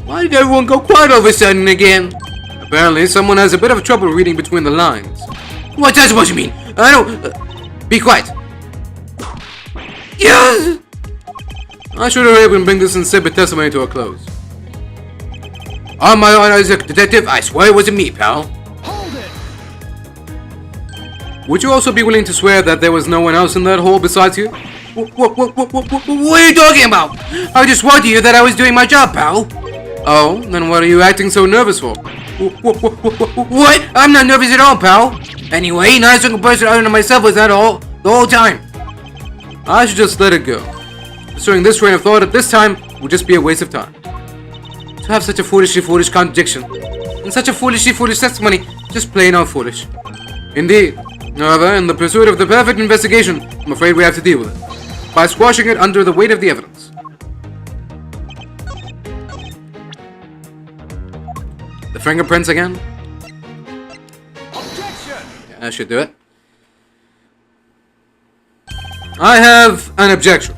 Why did everyone go quiet all of a sudden again? Apparently, someone has a bit of trouble reading between the lines. What's that supposed to mean? I don't... be quiet. Yes! I should hurry up and bring this insipid testimony to a close. On my honor as a detective, I swear it wasn't me, pal. Hold it! Would you also be willing to swear that there was no one else in that hall besides you? What are you talking about? I just warned you that I was doing my job, pal. Oh, then what are you acting so nervous for? What? I'm not nervous at all, pal. Anyway, not a single person other than myself was at all the whole time. I should just let it go. Pursuing this train of thought at this time would just be a waste of time. To have such a foolishly foolish contradiction and such a foolishly foolish testimony, just plain old foolish. Indeed. However, in the pursuit of the perfect investigation, I'm afraid we have to deal with it by squashing it under the weight of the evidence. The fingerprints again? Objection! Yeah, that should do it. I have an objection.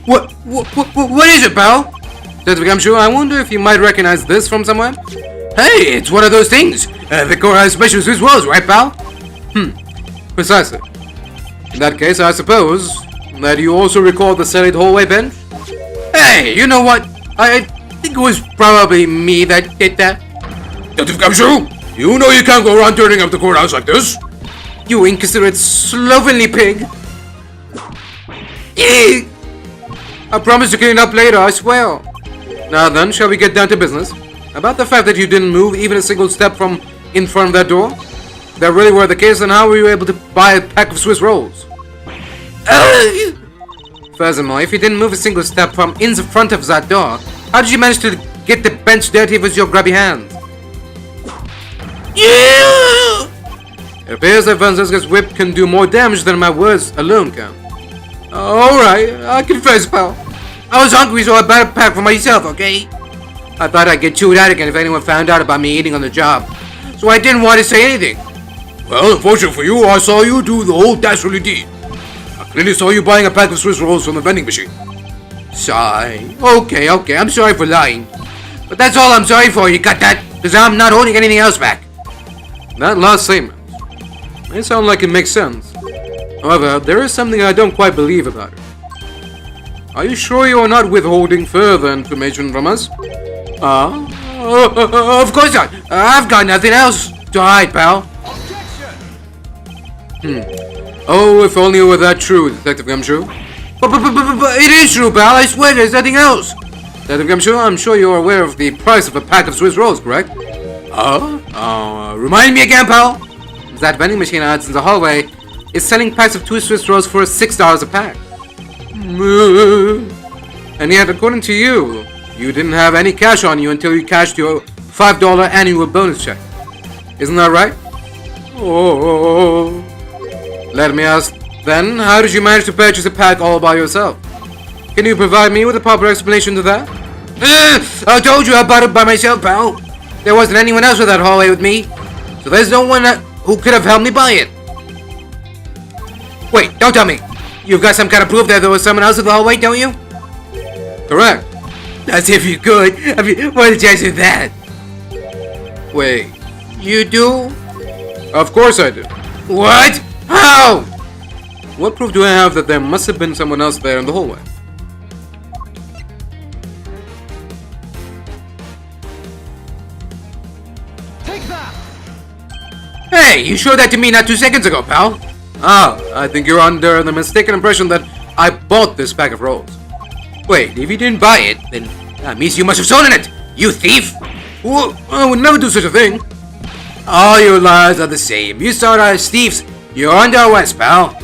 What is it, pal? Detective Gumshoe, I wonder if you might recognize this from somewhere? Hey, it's one of those things. The court has special Swiss rolls, right, pal? Precisely. In that case, I suppose that you also recall the serried hallway bench? Hey, you know what? I think it was probably me that did that. Detective Gumshoe, you know you can't go around turning up the courthouse like this. You inconsiderate, slovenly pig! Eek! I promise to clean it up later, I swear. Now then, shall we get down to business? About the fact that you didn't move even a single step from in front of that door? If that really were the case, then how were you able to buy a pack of Swiss rolls? Furthermore, if you didn't move a single step from in the front of that door, how did you manage to get the bench dirty with your grubby hands? Yeah! It appears that Francisca's whip can do more damage than my words alone can. Alright, I confess, pal. I was hungry, so I bought a pack for myself, okay? I thought I'd get chewed out again if anyone found out about me eating on the job, so I didn't want to say anything. Well, unfortunately for you, I saw you do the whole dastardly deed. I clearly saw you buying a pack of Swiss rolls from the vending machine. Sigh. Okay, I'm sorry for lying. But that's all I'm sorry for, you got that? Because I'm not holding anything else back. That last statement may sound like it makes sense. However, there is something I don't quite believe about it. Are you sure you are not withholding further information from us? Of course not. I've got nothing else to hide, pal. Oh, if only it were that true, Detective Gumshoe. But it is true, pal. I swear there's nothing else. Detective Gumshoe, I'm sure you're aware of the price of a pack of Swiss rolls, correct? Remind me again, pal. That vending machine ads in the hallway is selling packs of 2 Swiss rolls for $6 a pack. And yet, according to you, you didn't have any cash on you until you cashed your $5 annual bonus check. Isn't that right? Oh. Let me ask then, how did you manage to purchase a pack all by yourself? Can you provide me with a proper explanation to that? I told you I bought it by myself, pal. There wasn't anyone else in that hallway with me. So there's no one who could have helped me buy it. Wait, don't tell me. You've got some kind of proof that there was someone else in the hallway, don't you? Correct. As if you could. I mean, what are the chances of that? Wait. You do? Of course I do. What? How? What proof do I have that there must have been someone else there in the hallway? Take that! Hey, you showed that to me not 2 seconds ago, pal. Ah, I think you're under the mistaken impression that I bought this pack of rolls. Wait, if you didn't buy it, then that means you must have stolen it. You thief! Well, I would never do such a thing. All your lies are the same. You start out as thieves. You're under arrest, pal.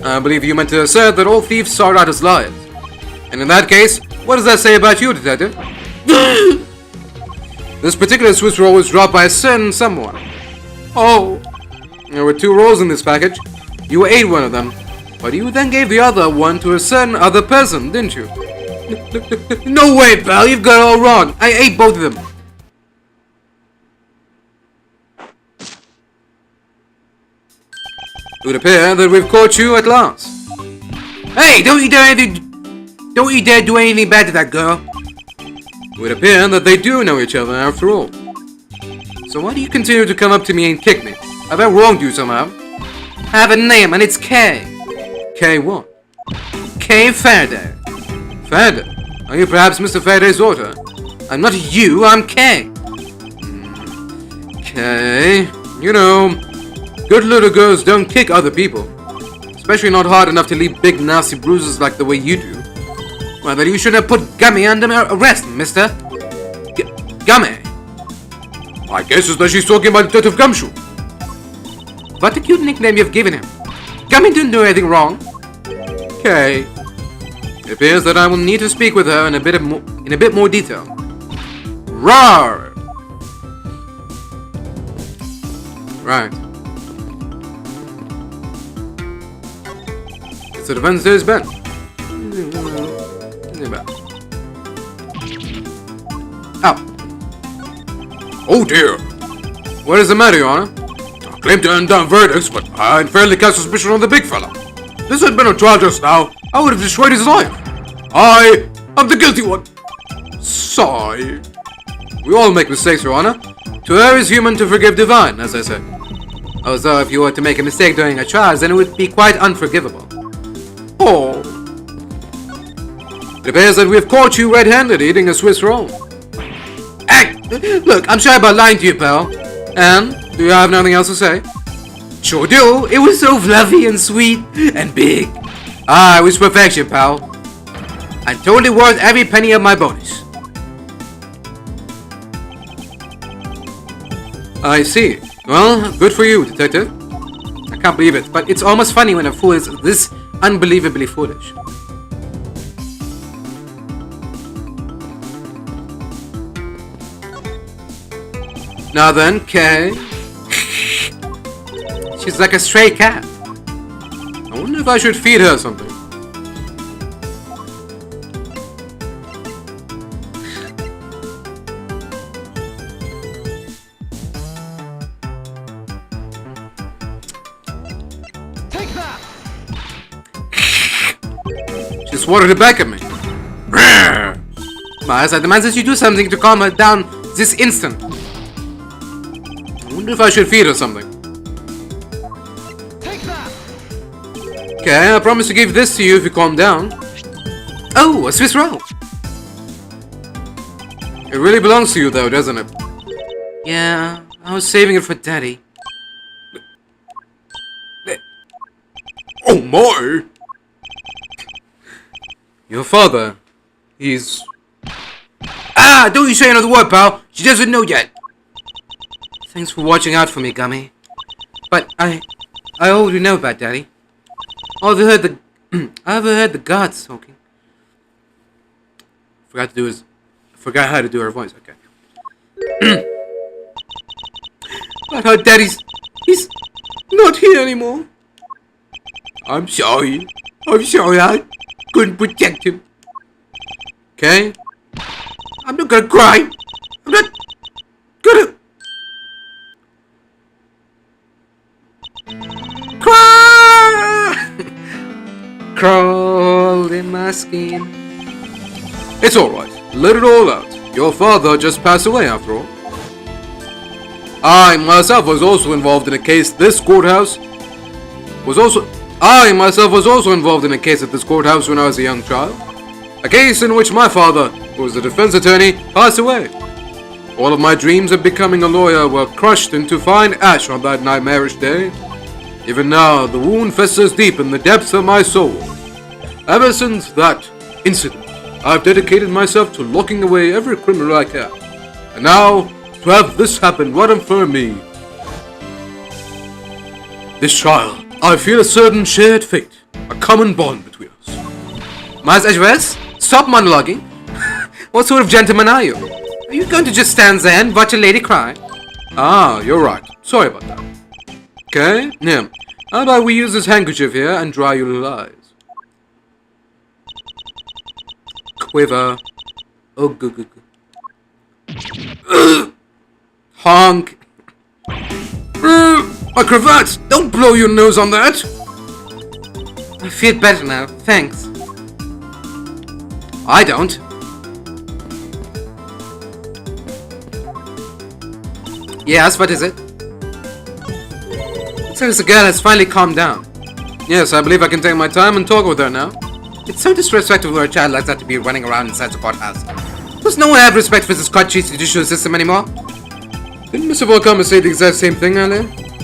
I believe you meant to assert that all thieves start out as liars. And in that case, what does that say about you, detective? This particular Swiss roll was dropped by a certain someone. Oh. There were 2 rolls in this package. You ate one of them, but you then gave the other one to a certain other person, didn't you? No way, pal. You've got it all wrong. I ate both of them. It would appear that we've caught you at last. Hey, don't you dare do anything bad to that girl. It would appear that they do know each other after all. So why do you continue to come up to me and kick me? Have I wronged you somehow? I have a name and it's Kay. Kay what? Kay Faraday. Faraday? Are you perhaps Mr. Faraday's daughter? I'm not you, I'm Kay. Kay, you know, good little girls don't kick other people. Especially not hard enough to leave big nasty bruises like the way you do. Well, then you shouldn't have put Gummy under arrest, mister. Gummy. I guess it's that she's talking about Detective Gumshoe. What a cute nickname you've given him. Gummy didn't do anything wrong. Kay. It appears that I will need to speak with her in a bit more detail. Rawr! Right. It's the defense day's Ben. Oh. Oh dear. What is the matter, Your Honor? I claim to hand down verdicts, but I unfairly cast suspicion on the big fella. This had been a trial just now. I would have destroyed his life. I am the guilty one. Sigh. We all make mistakes, Your Honor. To err is human, to forgive divine, as I say. Although if you were to make a mistake during a trial, then it would be quite unforgivable. Oh. It appears that we have caught you red-handed eating a Swiss roll. Hey, look, I'm sorry about lying to you, pal. And, do you have nothing else to say? Sure do. It was so fluffy and sweet and big. Ah, it was perfection, pal. And totally worth every penny of my bonus. I see. Well, good for you, detective. I can't believe it, but it's almost funny when a fool is this unbelievably foolish. Now then, Kay. She's like a stray cat. I wonder if I should feed her something. Take that! She swatted it back at me. Miles, I demand that you do something to calm her down this instant. I wonder if I should feed her something. Take that! Okay, I promise to give this to you if you calm down. Oh, a Swiss roll. It really belongs to you though, doesn't it? Yeah, I was saving it for Daddy. Oh my! Your father, he's... Ah, don't you say another word, pal. She doesn't know yet. Thanks for watching out for me, Gummy. But I already know about Daddy. I overheard the guards talking. Forgot how to do her voice, okay. But her Daddy's... he's not here anymore. I'm sorry. I couldn't protect him. Okay? I'm not gonna cry. I'm not gonna... asking. It's alright. Let it all out. Your father just passed away after all. I myself was also involved in a case at this courthouse when I was a young child. A case in which my father, who was a defense attorney, passed away. All of my dreams of becoming a lawyer were crushed into fine ash on that nightmarish day. Even now, the wound festers deep in the depths of my soul. Ever since that incident, I've dedicated myself to locking away every criminal I can. And now, to have this happen right in front of me. This child, I feel a certain shared fate, a common bond between us. Mas Ajres, stop monologuing. What sort of gentleman are you? Are you going to just stand there and watch a lady cry? Ah, you're right. Sorry about that. Okay, now, how about we use this handkerchief here and dry your little eyes? Quiver. Oh, good. Honk. My cravat! Don't blow your nose on that! I feel better now, thanks. I don't. Yes, what is it? It seems the girl has finally calmed down. Yes, I believe I can take my time and talk with her now. It's so disrespectful for a child like that to be running around inside the courthouse. Does no one have respect for this country's judicial system anymore? Didn't Mr. Volcom say the exact same thing earlier?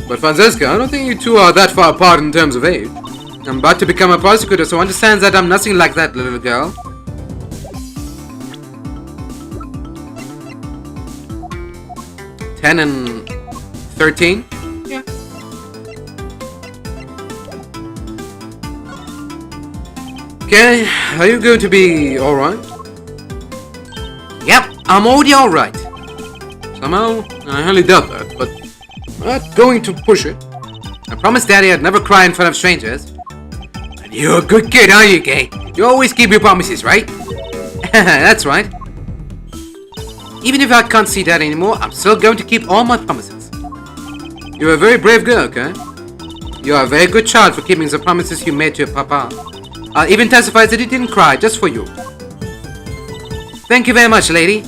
But Francesca, I don't think you two are that far apart in terms of age. I'm about to become a prosecutor, so understand that I'm nothing like that little girl. And 13? Yeah. Okay, are you going to be alright? Yep, I'm already alright. Somehow, I highly doubt that, but I'm not going to push it. I promised Daddy I'd never cry in front of strangers. And you're a good kid, aren't you, Kay? You always keep your promises, right? That's right. Even if I can't see Daddy anymore, I'm still going to keep all my promises. You're a very brave girl, okay? You are a very good child for keeping the promises you made to your papa. I'll even testify that he didn't cry, just for you. Thank you very much, lady.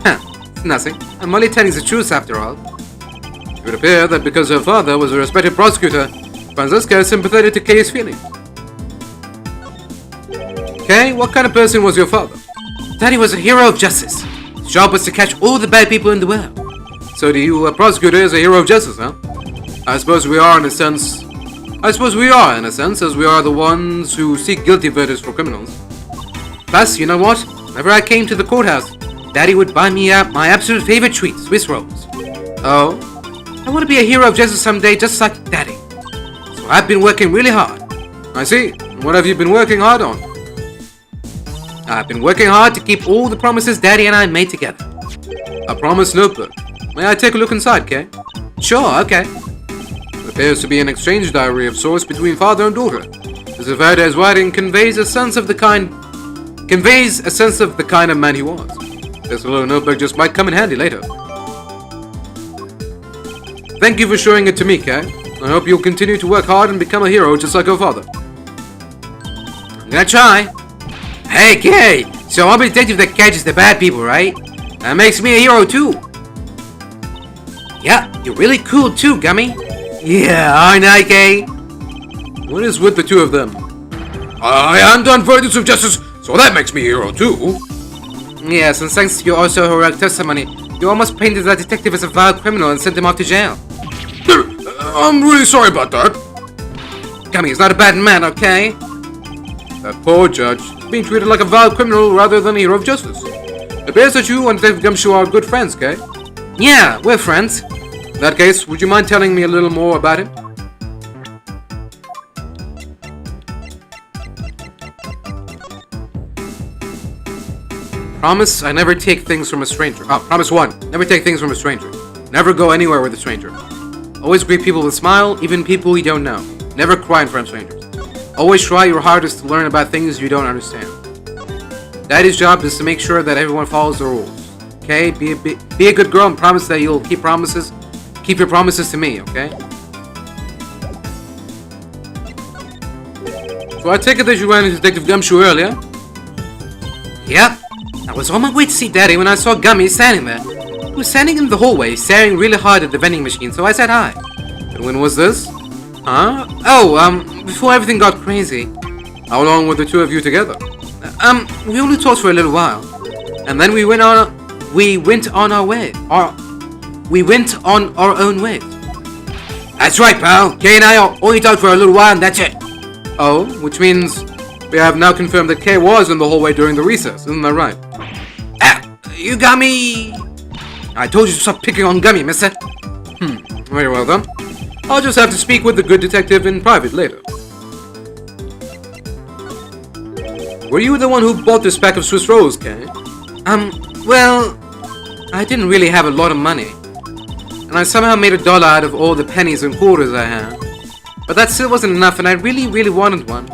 It's nothing. I'm only telling the truth after all. It would appear that because her father was a respected prosecutor, Francesca is sympathetic to Kay's feelings. Kay, what kind of person was your father? Daddy was a hero of justice. His job was to catch all the bad people in the world. So do you, a prosecutor, is a hero of justice, huh? I suppose we are in a sense, as we are the ones who seek guilty verdicts for criminals. Plus, you know what? Whenever I came to the courthouse, Daddy would buy me my absolute favorite treat, Swiss rolls. Oh? I want to be a hero of justice someday just like Daddy. So I've been working really hard. I see. What have you been working hard on? I've been working hard to keep all the promises Daddy and I made together. A promise notebook. May I take a look inside, Kay? Sure, okay. It appears to be an exchange diary of sorts between father and daughter. Mr. Verde's writing conveys a sense of the kind of man he was. This little notebook just might come in handy later. Thank you for showing it to me, Kay. I hope you'll continue to work hard and become a hero just like your father. I'm gonna try. Hey, Kay! So I'm a detective that catches the bad people, right? That makes me a hero too. Yeah, you're really cool too, Gummy. Yeah, aren't I, Kay? What is with the two of them? I am done verdicts of justice, so that makes me a hero too. Yes, and thanks to your also heroic testimony, you almost painted that detective as a vile criminal and sent him off to jail. I'm really sorry about that. Gummy is not a bad man, okay? That poor judge is being treated like a vile criminal rather than a hero of justice. It appears that you and Detective Gumshoe are good friends, Kay? Yeah, we're friends. In that case, would you mind telling me a little more about him? Promise I never take things from a stranger. Promise 1. Never take things from a stranger. Never go anywhere with a stranger. Always greet people with a smile, even people you don't know. Never cry in front of strangers. Always try your hardest to learn about things you don't understand. Daddy's job is to make sure that everyone follows the rules. Okay? Be a good girl and promise that you'll keep promises. Keep your promises to me, okay? So I take it that you ran into Detective Gumshoe earlier? Yep. I was on my way to see Daddy when I saw Gummy standing there. He was standing in the hallway, staring really hard at the vending machine, so I said hi. And when was this? Huh? Oh, before everything got crazy. How long were the two of you together? We only talked for a little while. And then we went on our way. We went on our own way. That's right, pal. Kay and I only talked for a little while and that's it. Oh, which means we have now confirmed that Kay was in the hallway during the recess, isn't that right? You got me. I told you to stop picking on Gummy, mister. Very well then. I'll just have to speak with the good detective in private later. Were you the one who bought this pack of Swiss rolls, Kay? Well, I didn't really have a lot of money. And I somehow made $1 out of all the pennies and quarters I had. But that still wasn't enough, and I really, really wanted one.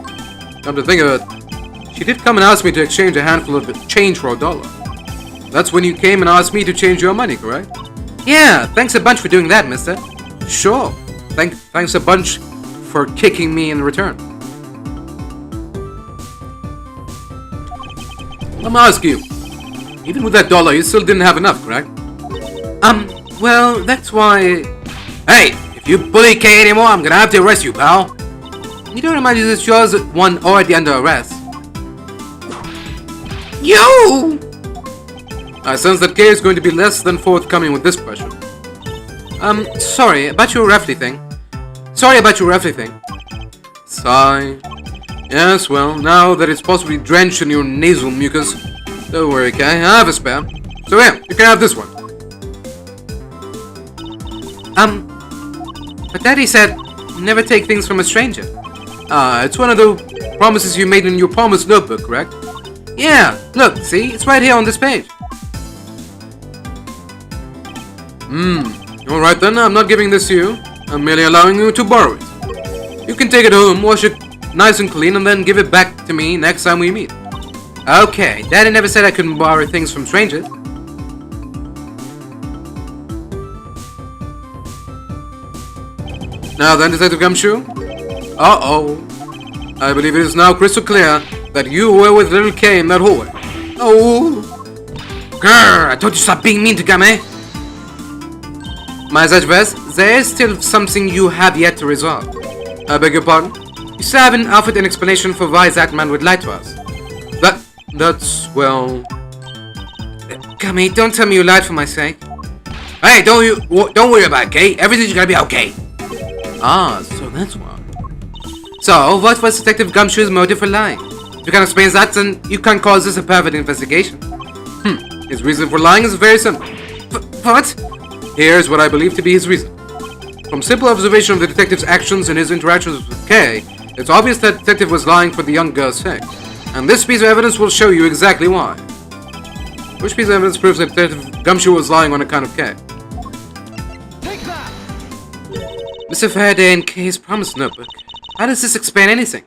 Come to think of it, she did come and ask me to exchange a handful of change for $1. That's when you came and asked me to change your money, correct? Yeah, thanks a bunch for doing that, mister. Sure. Thanks a bunch for kicking me in return. Let me ask you, even with that $1, you still didn't have enough, correct? Well, that's why... Hey, if you bully Kay anymore, I'm gonna have to arrest you, pal. You don't imagine that yours one already under arrest. You! I sense that Kay is going to be less than forthcoming with this question. Sorry about your roughly thing. Sigh. Yes, well, now that it's possibly drenched in your nasal mucus, don't worry, Kay, I have a spare. So here, you can have this one. But Daddy said, never take things from a stranger. It's one of the promises you made in your promise notebook, correct? Yeah, look, see, it's right here on this page. Alright then, I'm not giving this to you. I'm merely allowing you to borrow it. You can take it home, wash it nice and clean, and then give it back to me next time we meet. Okay, Daddy never said I couldn't borrow things from strangers. Now then, Detective Gumshoe. Uh-oh. I believe it is now crystal clear that you were with little Kay in that hallway. Oh. Grr, I told you to stop being mean to Gummy. My Zajvez, there is still something you have yet to resolve. I beg your pardon? You still haven't offered an explanation for why that man would lie to us. That's, well... Gummy, don't tell me you lied for my sake. Hey, don't worry about it, Kay. Everything's gonna be okay. Ah, so that's why. So, what was Detective Gumshoe's motive for lying? If you can explain that, then you can call this a private investigation. His reason for lying is very simple. What? Here's what I believe to be his reason. From simple observation of the detective's actions and his interactions with Kay, it's obvious that the detective was lying for the young girl's sake. And this piece of evidence will show you exactly why. Which piece of evidence proves that Detective Gumshoe was lying on account of Kay? Take that! Mr. Faraday and Kay's promise notebook. How does this explain anything?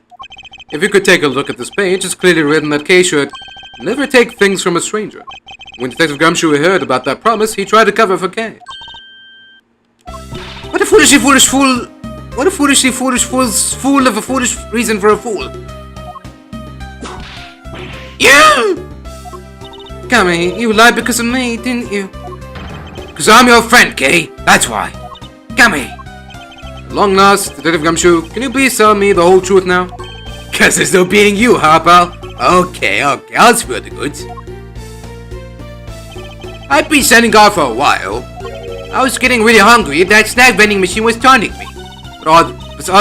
If you could take a look at this page, it's clearly written that Kay should never take things from a stranger. When Detective Gumshoe heard about that promise, he tried to cover for Kay. What a foolishly foolish fool! What a foolishly foolish fool of a foolish reason for a fool! You! Gummy, you lied because of me, didn't you? Because I'm your friend, Kay. That's why. Gummy. At long last, Detective Gumshoe, can you please tell me the whole truth now? Guess there's no beating you, huh, pal? Okay, I'll spill the goods. I've been standing guard for a while. I was getting really hungry. That snack vending machine was taunting me. But all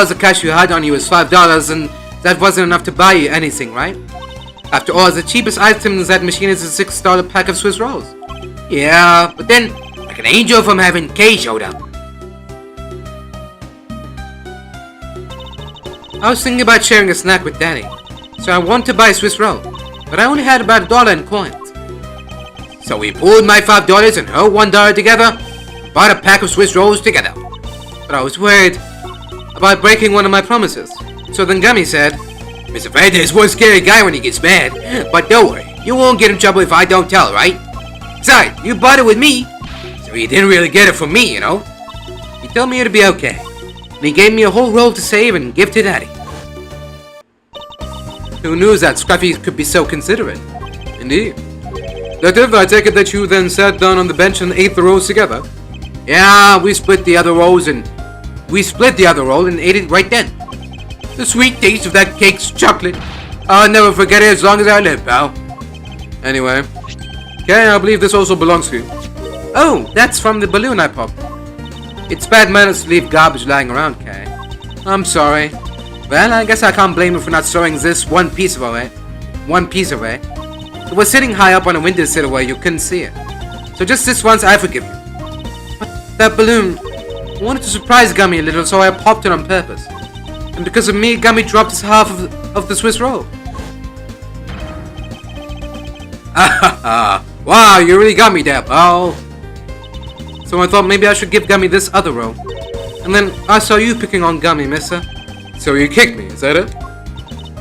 the cash you had on you was $5, and that wasn't enough to buy you anything, right? After all, the cheapest item in that machine is a $6 pack of Swiss rolls. Yeah, but then, like an angel from heaven, Kay showed up. I was thinking about sharing a snack with Daddy, so I wanted to buy a Swiss roll, but I only had about $1 in coins. So we pooled my $5 and her $1 together, and bought a pack of Swiss rolls together. But I was worried about breaking one of my promises. So then Gummy said, Mr. Faraday is one scary guy when he gets mad, but don't worry, you won't get in trouble if I don't tell, right? Besides, you bought it with me, so you didn't really get it from me, you know? He told me it'd be okay, and he gave me a whole roll to save and give to Daddy. Who knew that Scruffy could be so considerate? Indeed. Detective, I take it that you then sat down on the bench and ate the rolls together? Yeah, we split the other roll and ate it right then. The sweet taste of that cake's chocolate. I'll never forget it as long as I live, pal. Anyway. Okay, I believe this also belongs to you. Oh, that's from the balloon I popped. It's bad manners to leave garbage lying around, Kay. I'm sorry. Well, I guess I can't blame you for not throwing this one piece away. It was sitting high up on a windowsill where you couldn't see it. So just this once, I forgive you. But that balloon, I wanted to surprise Gummy a little, so I popped it on purpose. And because of me, Gummy dropped his half of the Swiss roll. Wow, you really got me there, pal. So I thought maybe I should give Gummy this other roll. And then I saw you picking on Gummy, mister. So you kicked me, is that it?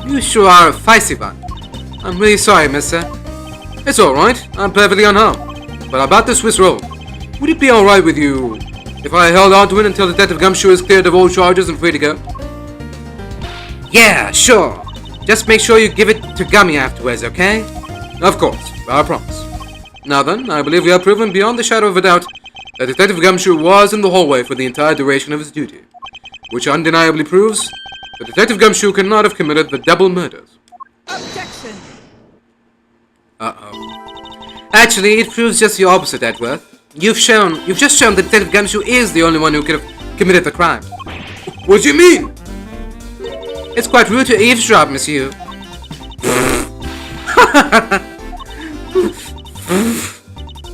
You sure are a feisty one. I'm really sorry, mister. It's alright, I'm perfectly unharmed. But about the Swiss roll, would it be alright with you if I held on to it until Detective Gumshoe is cleared of all charges and free to go? Yeah, sure. Just make sure you give it to Gummy afterwards, okay? Of course, I promise. Now then, I believe we have proven beyond the shadow of a doubt that Detective Gumshoe was in the hallway for the entire duration of his duty, which undeniably proves that Detective Gumshoe cannot have committed the double murders. Objection! Uh-oh. Actually, it proves just the opposite, Edworth. You've just shown that Detective Gumshoe is the only one who could have committed the crime. What do you mean? It's quite rude to eavesdrop, monsieur.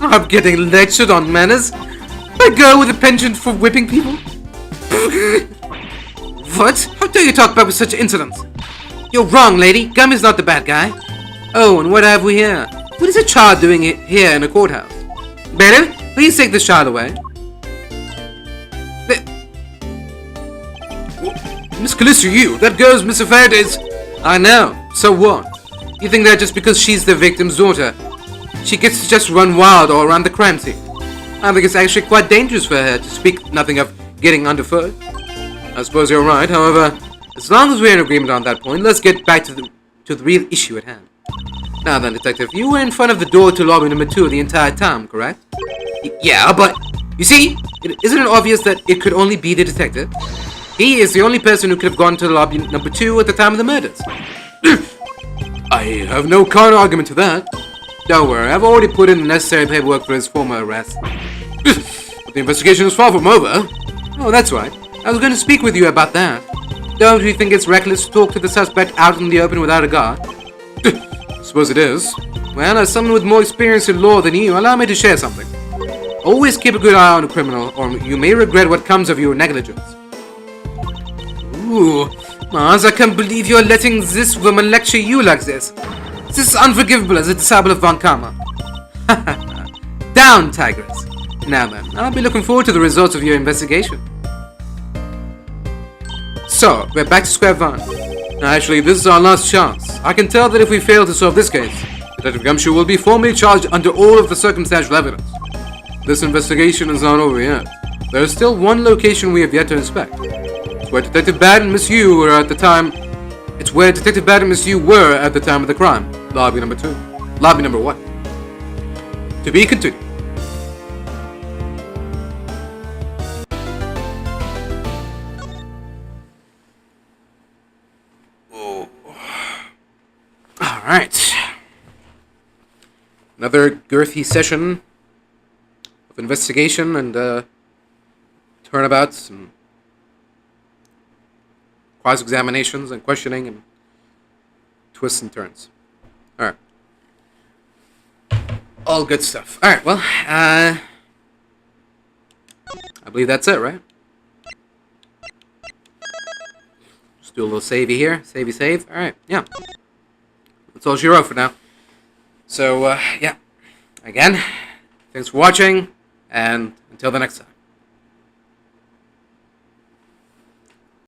I'm getting lectured on manners. A girl with a penchant for whipping people? What? How dare you talk about with such insolence? You're wrong, lady. Gummy's not the bad guy. Oh, and what have we here? What is a child doing here in a courthouse? Beryl, please take this child away. Miss Callisto, that girl's Miss Faraday's. I know. So what? You think that just because she's the victim's daughter, she gets to just run wild all around the crime scene? I think it's actually quite dangerous for her, to speak nothing of getting underfoot. I suppose you're right. However, as long as we're in agreement on that point, let's get back to the real issue at hand. Now then, Detective, you were in front of the door to lobby number 2 the entire time, correct? Yeah, but you see, isn't it obvious that it could only be the detective? He is the only person who could have gone to lobby number 2 at the time of the murders. I have no counter argument to that. Don't worry, I've already put in the necessary paperwork for his former arrest. But the investigation is far from over. Oh, that's right. I was going to speak with you about that. Don't you think it's reckless to talk to the suspect out in the open without a guard? Suppose it is. Well, as someone with more experience in law than you, allow me to share something. Always keep a good eye on a criminal, or you may regret what comes of your negligence. Ooh, Mars, I can't believe you're letting this woman lecture you like this. This is unforgivable as a disciple of Von Karma. Down, Tigress. Now then, I'll be looking forward to the results of your investigation. So, we're back to square one. Actually, this is our last chance. I can tell that if we fail to solve this case, Detective Gumshoe will be formally charged under all of the circumstantial evidence. This investigation is not over yet. There is still one location we have yet to inspect. It's where Detective Bad and Miss Yu were at the time. It's where Detective Bad and Miss Yu were at the time of the crime. Lobby number 2. Lobby number 1. To be continued. Alright. Another girthy session of investigation and turnabouts and cross-examinations and questioning and twists and turns. Alright. All good stuff. Alright, well, I believe that's it, right? Just do a little savey here. Savey save. Alright, yeah. That's all she wrote for now. So, yeah. Again, thanks for watching, and until the next time.